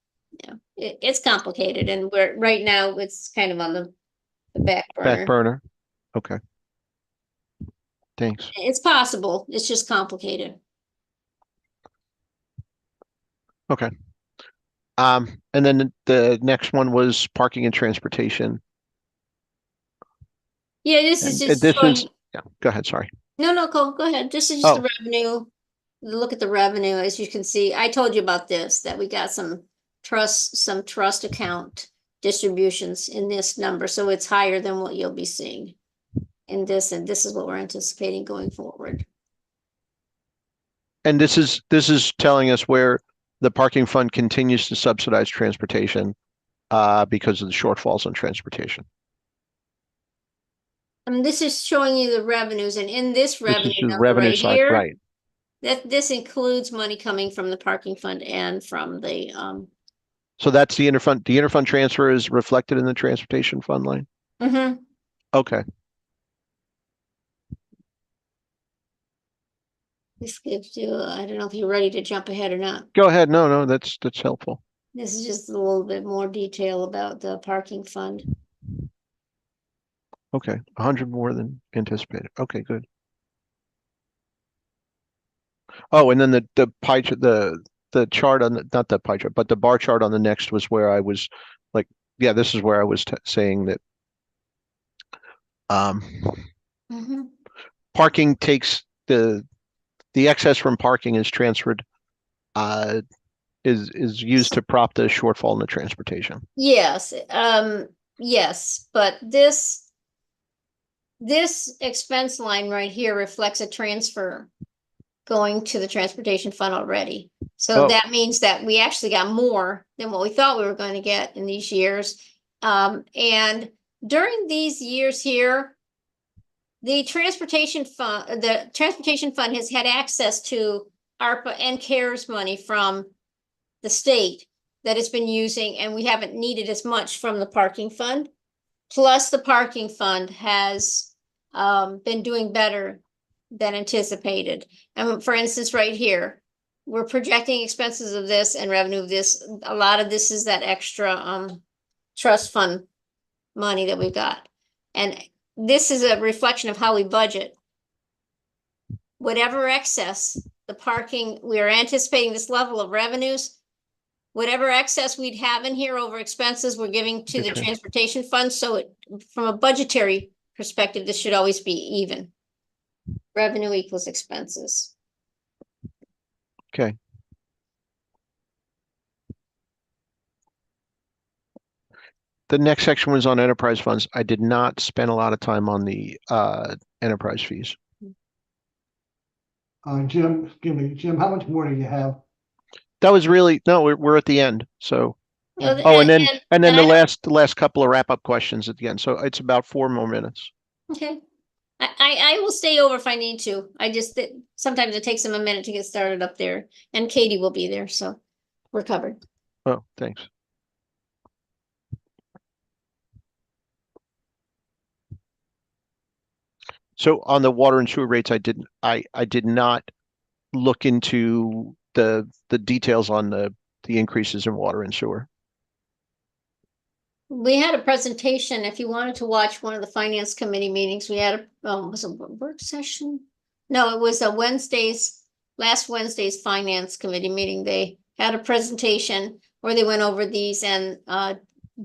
it's complicated, and right now it's kind of on the back burner. Back burner. Okay. Thanks. It's possible. It's just complicated. Okay. And then the next one was parking and transportation. Yeah, yeah, go ahead. Sorry. No, go ahead. This is just the revenue. Look at the revenue. As you can see, I told you about this, that we got some trust account distributions in this number. So it's higher than what you'll be seeing in this, and this is what we're anticipating going forward. And this is telling us where the parking fund continues to subsidize transportation because of the shortfalls on transportation. This is showing you the revenues, and in this revenue number revenue right side, here, right? This includes money coming from the parking fund and from the So that's the interfund. The interfund transfer is reflected in the transportation fund line. Okay. This gives you, I don't know if you're ready to jump ahead or not. Go ahead. No, that's helpful. This is just a little bit more detail about the parking fund. Okay, 100 more than anticipated. Okay, good. Oh, and then the pie chart, the chart on the, not the pie chart, but the bar chart on the next was where I was like, yeah, this is where I was saying that Mhm. parking takes the excess from parking is transferred, is used to prop the shortfall in the transportation. Yes, yes, but this expense line right here reflects a transfer going to the transportation fund already. So Oh. that means that we actually got more than what we thought we were going to get in these years. And during these years here, the transportation fund has had access to ARPA and CARES money from the state that it's been using, and we haven't needed as much from the parking fund. Plus, the parking fund has been doing better than anticipated. And for instance, right here, we're projecting expenses of this and revenue of this. A lot of this is that extra trust fund money that we've got. And this is a reflection of how we budget. Whatever excess, the parking, we are anticipating this level of revenues. Whatever excess we'd have in here over expenses, we're giving to the Okay. transportation fund. So from a budgetary perspective, this should always be even. Revenue equals expenses. Okay. The next section was on enterprise funds. I did not spend a lot of time on the enterprise fees. Jim, Jim, how much more do you have? That was really, no, we're at the end. So, Oh, oh, and then and the I don't- last couple of wrap up questions at the end. So it's about 4 more minutes. Okay. I will stay over if I need to. I just, sometimes it takes them a minute to get started up there, and Katie will be there, so we're covered. Oh, thanks. So on the water and sewer rates, I did not look into the details on the increases in water and sewer. We had a presentation, if you wanted to watch one of the finance committee meetings, we had was it a work session? No, it was last Wednesday's finance committee meeting. They had a presentation where they went over these, and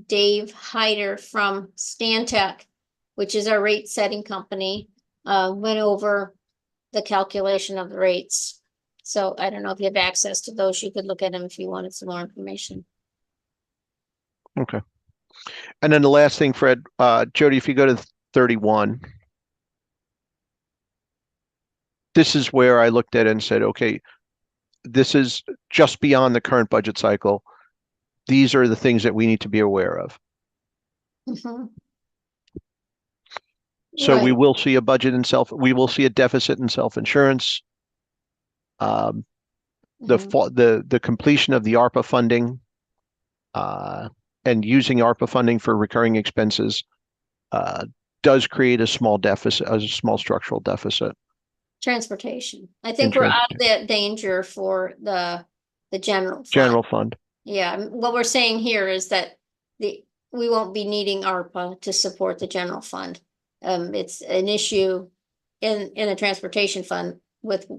Dave Hyder from Stantec, which is our rate setting company, went over the calculation of the rates. So I don't know if you have access to those. You could look at them if you wanted some more information. Okay. And then the last thing, Fred, Jody, if you go to 31, this is where I looked at it and said, okay, this is just beyond the current budget cycle. These are the things that we need to be aware of. Mhm. So we Right. will see a budget in we will see a deficit in self-insurance. Mhm. The completion of the ARPA funding, and using ARPA funding for recurring expenses, does create a small deficit, a small structural deficit. Transportation. I think we're out of that danger for the general fund. General fund. Yeah, what we're saying here is that we won't be needing ARPA to support the general fund. It's an issue in the transportation fund with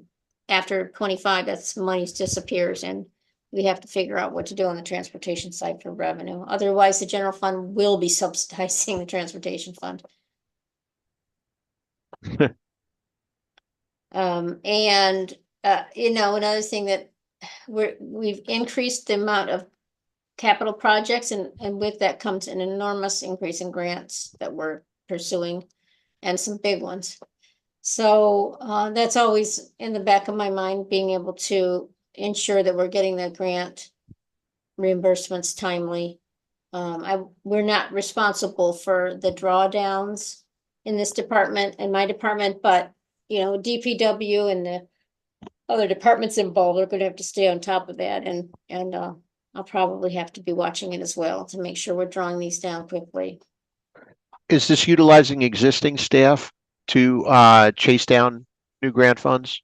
after 25, that's money disappears, and we have to figure out what to do on the transportation side for revenue. Otherwise, the general fund will be subsidizing the transportation fund. And another thing that we've increased the amount of capital projects, and with that comes an enormous increase in grants that we're pursuing, and some big ones. So that's always in the back of my mind, being able to ensure that we're getting the grant reimbursements timely. We're not responsible for the drawdowns in this department and my department, but DPW and the other departments involved are gonna have to stay on top of that, and I'll probably have to be watching it as well to make sure we're drawing these down quickly. Is this utilizing existing staff to chase down new grant funds?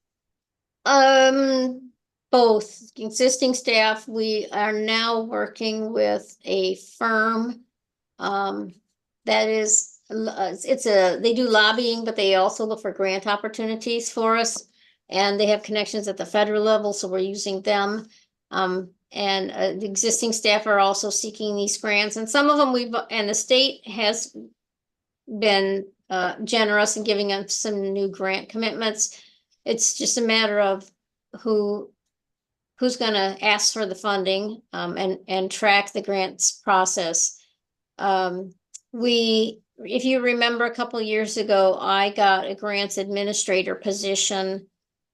Both existing staff, we are now working with a firm. That is, they do lobbying, but they also look for grant opportunities for us. And they have connections at the federal level, so we're using them. And the existing staff are also seeking these grants, and some of them and the state has been generous in giving us some new grant commitments. It's just a matter of who's gonna ask for the funding, and track the grants process. If you remember a couple of years ago, I got a grants administrator position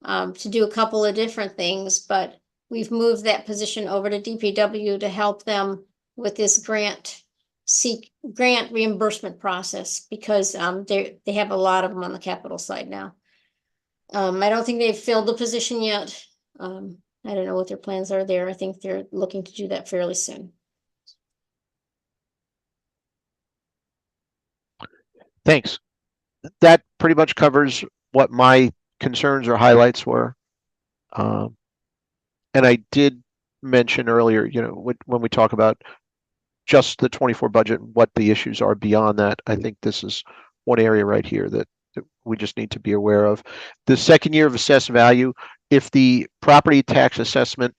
to do a couple of different things, but we've moved that position over to DPW to help them with this grant reimbursement process, because they have a lot of them on the capital side now. I don't think they've filled the position yet. I don't know what their plans are there. I think they're looking to do that fairly soon. Thanks. That pretty much covers what my concerns or highlights were. And I did mention earlier, when we talk about just the 24 budget, what the issues are beyond that, I think this is one area right here that we just need to be aware of. The second year of assessed value, if the property tax assessment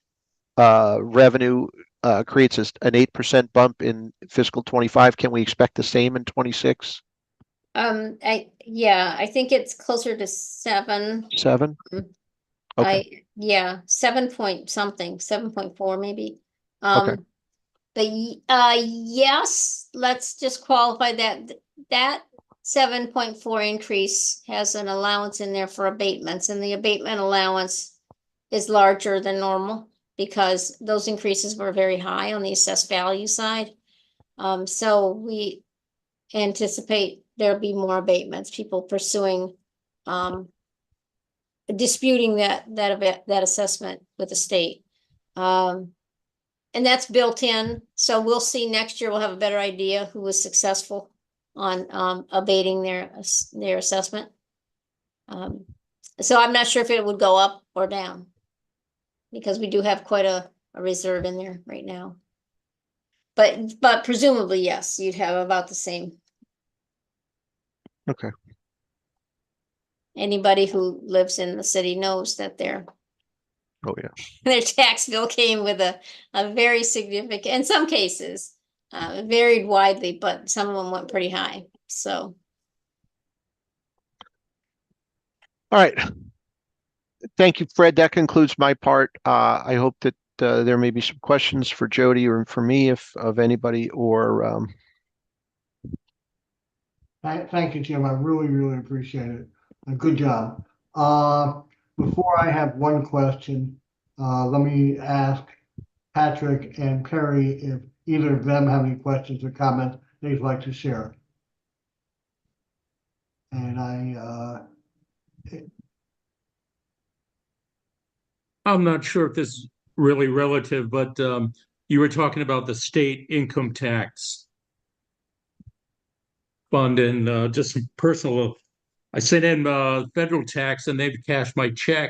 revenue creates an 8% bump in fiscal 25, can we expect the same in 26? I think it's closer to 7. 7? Okay. 7 point something, 7.4 maybe. Okay. Yes, let's just qualify that 7.4 increase has an allowance in there for abatements, and the abatement allowance is larger than normal because those increases were very high on the assessed value side. So we anticipate there'll be more abatements, people pursuing, disputing that assessment with the state. And that's built in, so we'll see next year. We'll have a better idea who was successful on abating their assessment. So I'm not sure if it would go up or down, because we do have quite a reserve in there right now. But presumably, yes, you'd have about the same. Okay. Anybody who lives in the city knows that their tax bill came with a very significant, in some cases, varied widely, but some of them went pretty high. So. All right. Thank you, Fred. That concludes my part. I hope that there may be some questions for Jody or for me, if of anybody, or Thank you, Jim. I really, really appreciate it. Good job. Before I have one question, let me ask Patrick and Perry if either of them have any questions or comments they'd like to share. And I'm not sure if this is really relative, but you were talking about the state income tax fund, and just some personal. I sent in federal tax and they've cashed my check.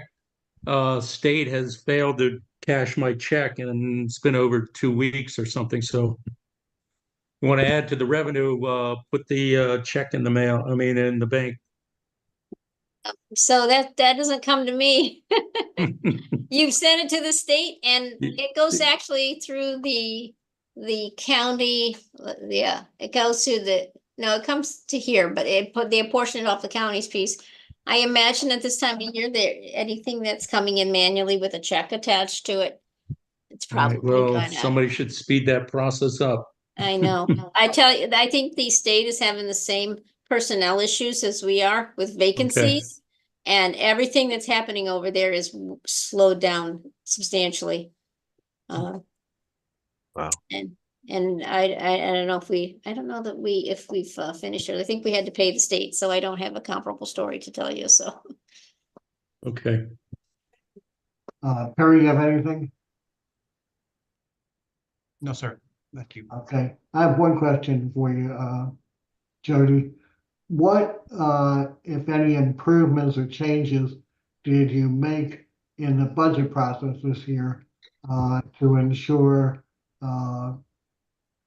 State has failed to cash my check, and it's been over 2 weeks or something. So you want to add to the revenue, put the check in the mail, in the bank. So that doesn't come to me. You've sent it to the state, and it goes actually through the county. Yeah, it goes to it comes to here, but they apportion it off the county's piece. I imagine at this time of year that anything that's coming in manually with a check attached to it, it's probably well, somebody should speed that process up. I know. I tell you, I think the state is having the same personnel issues as we are with vacancies. And everything that's happening over there is slowed down substantially. Wow. And I don't know if we've finished it. I think we had to pay the state, so I don't have a comparable story to tell you, so. Okay. Perry, you have anything? No, sir. Thank you. Okay, I have one question for you, Jody. What, if any, improvements or changes did you make in the budget process this year to ensure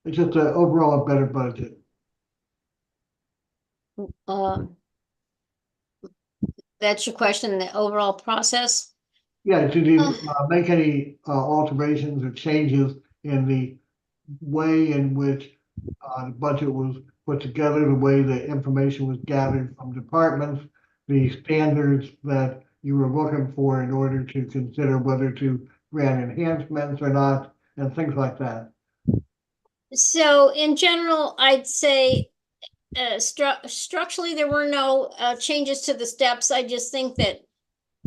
it's just an overall a better budget. Um, that's your question, the overall process? Yeah, did you make any alterations or changes in the way in which the budget was put together, the way the information was gathered from departments, the standards that you were looking for in order to consider whether to grant enhancements or not, and things like that? So in general, I'd say structurally, there were no changes to the steps. I just think that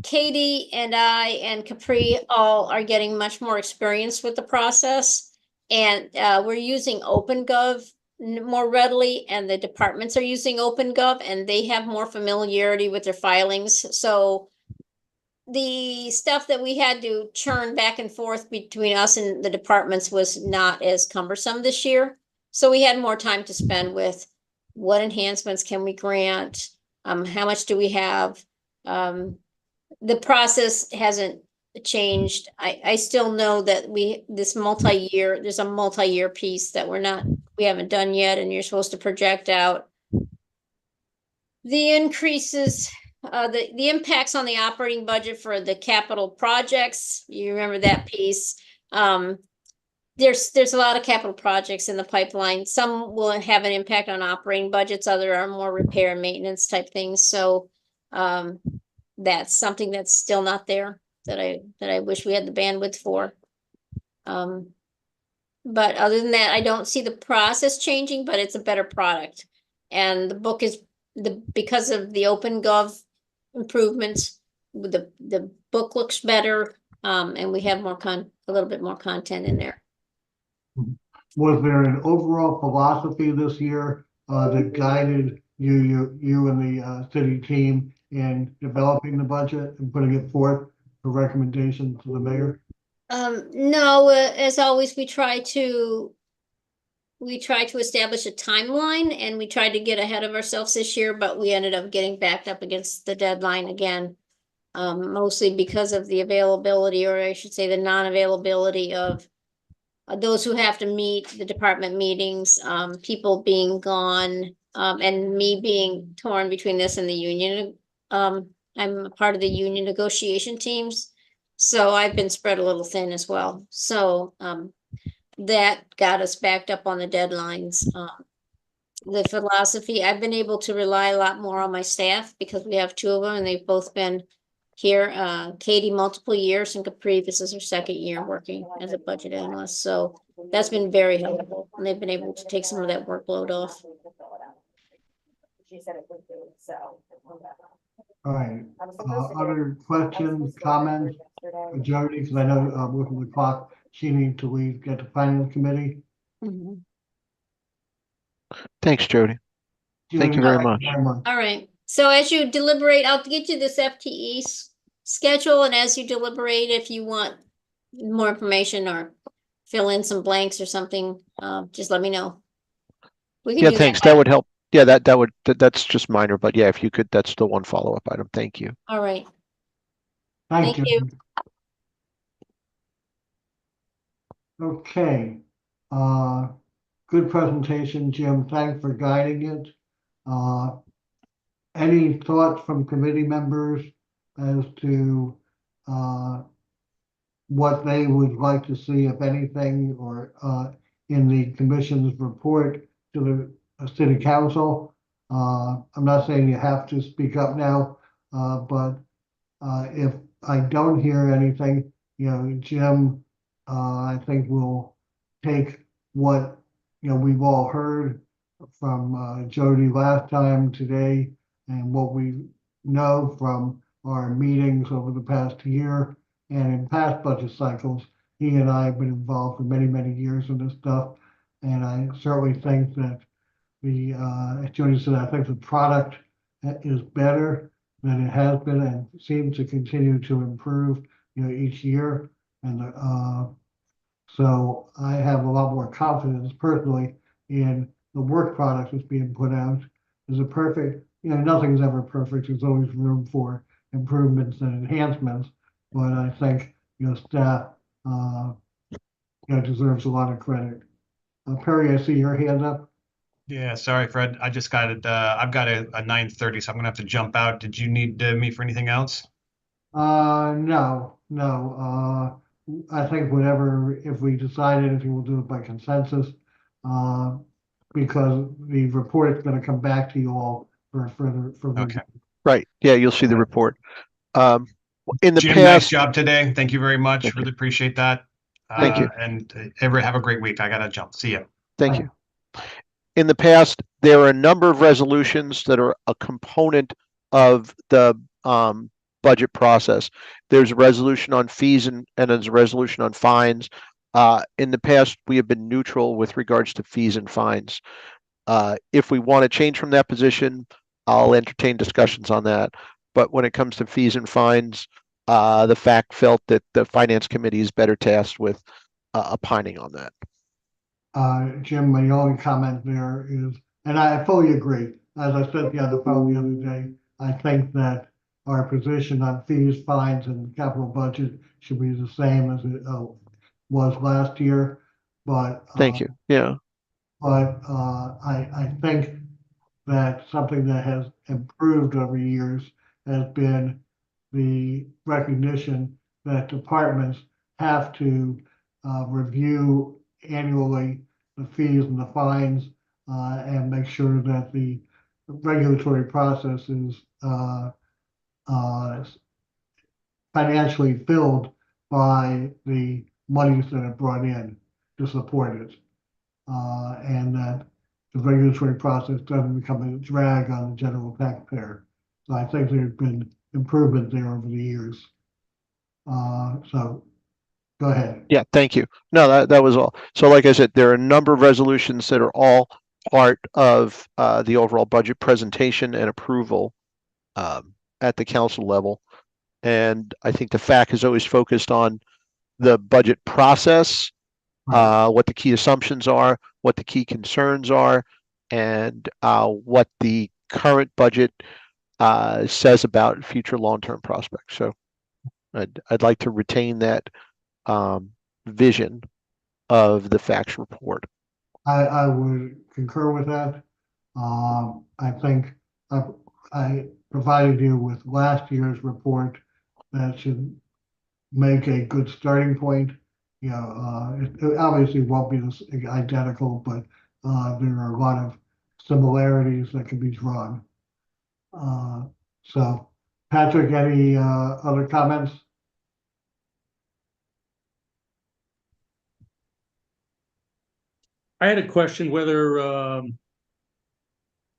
Katie and I and Capri all are getting much more experience with the process. And we're using OpenGov more readily, and the departments are using OpenGov, and they have more familiarity with their filings. So the stuff that we had to churn back and forth between us and the departments was not as cumbersome this year. So we had more time to spend with what enhancements can we grant? How much do we have? The process hasn't changed. I still know that there's a multi-year piece that we haven't done yet, and you're supposed to project out the increases, the impacts on the operating budget for the capital projects. You remember that piece. There's a lot of capital projects in the pipeline. Some will have an impact on operating budgets, other are more repair and maintenance type things. So that's something that's still not there that I wish we had the bandwidth for. But other than that, I don't see the process changing, but it's a better product. And the book is because of the OpenGov improvements, the book looks better, and we have a little bit more content in there. Was there an overall philosophy this year that guided you and the city team in developing the budget and putting it forth for recommendation to the mayor? No, as always, we try to establish a timeline, and we tried to get ahead of ourselves this year, but we ended up getting backed up against the deadline again. Mostly because of the availability, or I should say the non-availability of those who have to meet the department meetings, people being gone, and me being torn between this and the union. I'm a part of the union negotiation teams, so I've been spread a little thin as well. So that got us backed up on the deadlines. The philosophy, I've been able to rely a lot more on my staff because we have two of them and they've both been here. Katie, multiple years, and Capri, this is her second year working as a budget analyst. So that's been very helpful, and they've been able to take some of that workload off. All right. Other questions, comments? Jody, because I know with the clock, she needs to leave, get to finance committee. Thanks, Jody. Thank you very much. All right. So as you deliberate, I'll get you this FTE schedule, and as you deliberate, if you want more information or fill in some blanks or something, just let me know. We can Yeah, do thanks. that That would help. Yeah, that's just minor, but yeah, if you could, that's the one follow-up item. Thank you. All right. Thank Thank you. Okay. Good presentation, Jim. Thanks for guiding it. Any thoughts from committee members as to what they would like to see, if anything, or in the commission's report to the city council? I'm not saying you have to speak up now, but if I don't hear anything, Jim, I think will take what we've all heard from Jody last time today, and what we know from our meetings over the past year and in past budget cycles. He and I have been involved for many, many years in this stuff, and I certainly think that as Jody said, I think the product is better than it has been and seems to continue to improve, each year. And so I have a lot more confidence personally in the work product that's being put out. Is it perfect? Nothing's ever perfect. There's always room for improvements and enhancements, but I think, staff, deserves a lot of credit. Perry, I see your hand up. Yeah, sorry, Fred. I just got it. I've got a 9:30, so I'm gonna have to jump out. Did you need me for anything else? No. I think whatever, if we decide anything, we'll do it by consensus. Because the report's gonna come back to you all for further, Okay. Right, yeah, you'll see the report. In the Jim, nice past, job today. Thank you very much. Thank you. Really appreciate that. Thank you. And have a great week. I gotta jump. See ya. Thank you. In the past, there are a number of resolutions that are a component of the budget process. There's a resolution on fees and there's a resolution on fines. In the past, we have been neutral with regards to fees and fines. If we want to change from that position, I'll entertain discussions on that. But when it comes to fees and fines, the FAC felt that the Finance Committee is better tasked with opining on that. Jim, my only comment there is, and I fully agree, as I said on the phone the other day, I think that our position on fees, fines, and capital budget should be the same as it was last year, but. Thank you, yeah. But I think that something that has improved over years has been the recognition that departments have to review annually the fees and the fines and make sure that the regulatory process is financially filled by the monies that are brought in to support it. And that the regulatory process doesn't become a drag on the general taxpayer. So I think there's been improvement there over the years. So go ahead. Yeah, thank you. No, that was all. So like I said, there are a number of resolutions that are all part of the overall budget presentation and approval at the council level. And I think the FAC is always focused on the budget process, what the key assumptions are, what the key concerns are, and what the current budget says about future long-term prospects. So I'd like to retain that vision of the FAC's report. I would concur with that. I think I provided you with last year's report that should make a good starting point. It obviously won't be identical, but there are a lot of similarities that can be drawn. So, Patrick, any other comments? I had a question whether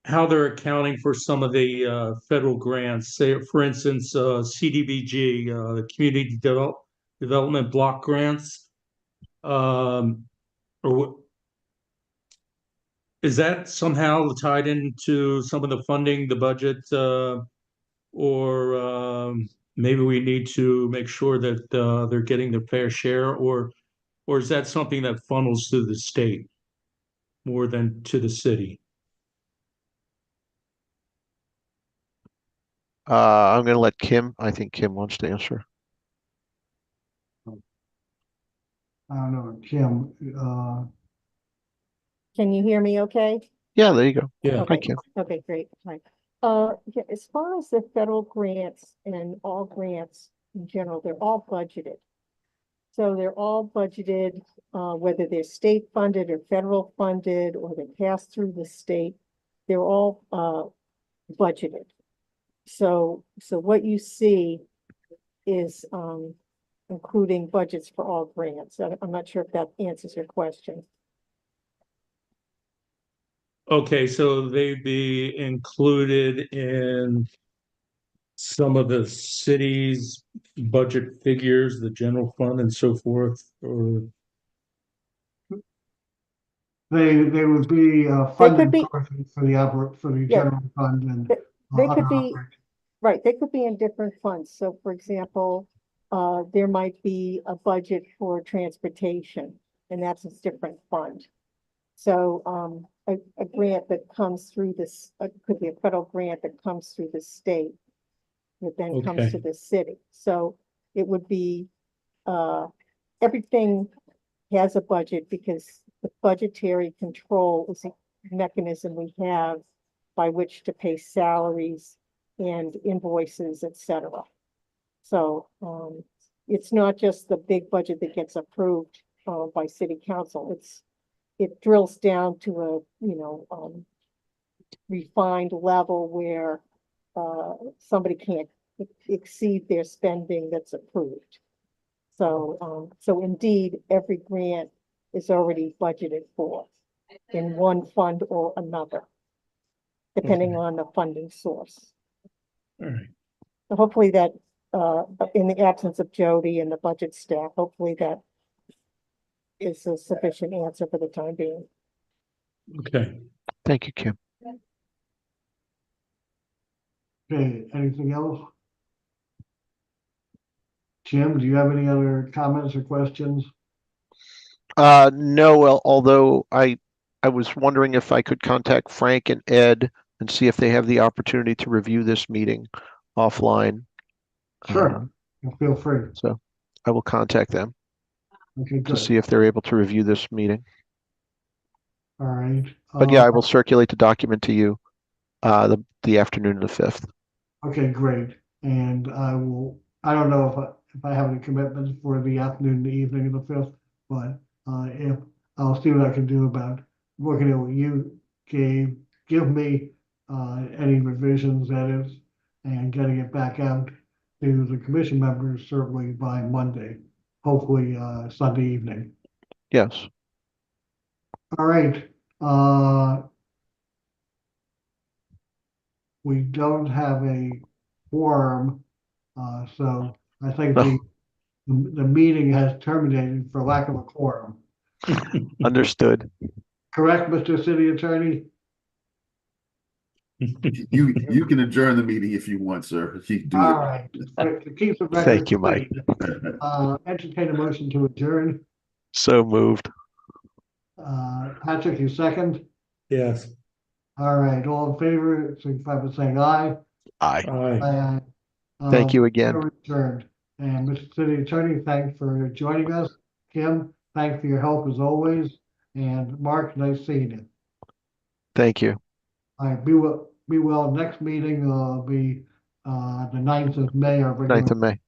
how they're accounting for some of the federal grants. Say, for instance, CDBG, the Community Development Block Grants. Or is that somehow tied into some of the funding, the budget, or maybe we need to make sure that they're getting their fair share, or is that something that funnels to the state more than to the city? I'm going to let Kim. I think Kim wants to answer. I don't know, Kim. Can you hear me okay? Yeah, there you go. Yeah. Hi, Okay. Kim. Okay, great. Hi. Yeah, as far as the federal grants and all grants in general, they're all budgeted. So they're all budgeted, whether they're state funded or federal funded, or they pass through the state, they're all budgeted. So what you see is including budgets for all grants. I'm not sure if that answers your question. Okay, so they'd be included in some of the city's budget figures, the general fund and so forth, or They would be funded be- for the Yeah. general fund and They other could be, operating. right, they could be in different funds. So for example, there might be a budget for transportation, and that's a different fund. So a grant that comes through this, could be a federal grant that comes through the state, that then comes Okay. to the city. So it would be, everything has a budget because the budgetary control is a mechanism we have by which to pay salaries and invoices, et cetera. So, it's not just the big budget that gets approved, by city council. It drills down to a, refined level where, somebody can't exceed their spending that's approved. So indeed, every grant is already budgeted for in one fund or another, depending on the funding source. All right. So hopefully that, in the absence of Jody and the budget staff, hopefully that is a sufficient answer for the time being. Okay. Thank you, Kim. Okay, anything else? Jim, do you have any other comments or questions? No, well, although I was wondering if I could contact Frank and Ed and see if they have the opportunity to review this meeting offline. Sure, feel free. So I will contact them Okay, to good. see if they're able to review this meeting. All right. But yeah, I will circulate the document to you the afternoon of the 5th. Okay, great. And I don't know if I have any commitments for the afternoon and the evening of the 5th, but if I'll see what I can do about looking at what you give me any revisions, edits, and getting it back out to the commission members certainly by Monday, hopefully Sunday evening. Yes. All right. We don't have a quorum, so I think the meeting has terminated for lack of a quorum. Understood. Correct, Mr. City Attorney? You can adjourn the meeting if you want, sir. You can do All it. right. To keep the record Thank you, Mike. clean, entertain a motion to adjourn. So moved. Patrick, you second? Yes. All right, all in favor, signify by saying aye. Aye. Aye. Aye, aye. Thank you again. We're adjourned. And Mr. City Attorney, thanks for joining us. Kim, thanks for your help as always. And Mark, nice seeing you. Thank you. All right, be well. Next meeting will be the 9th of May. Our regular 9th of May.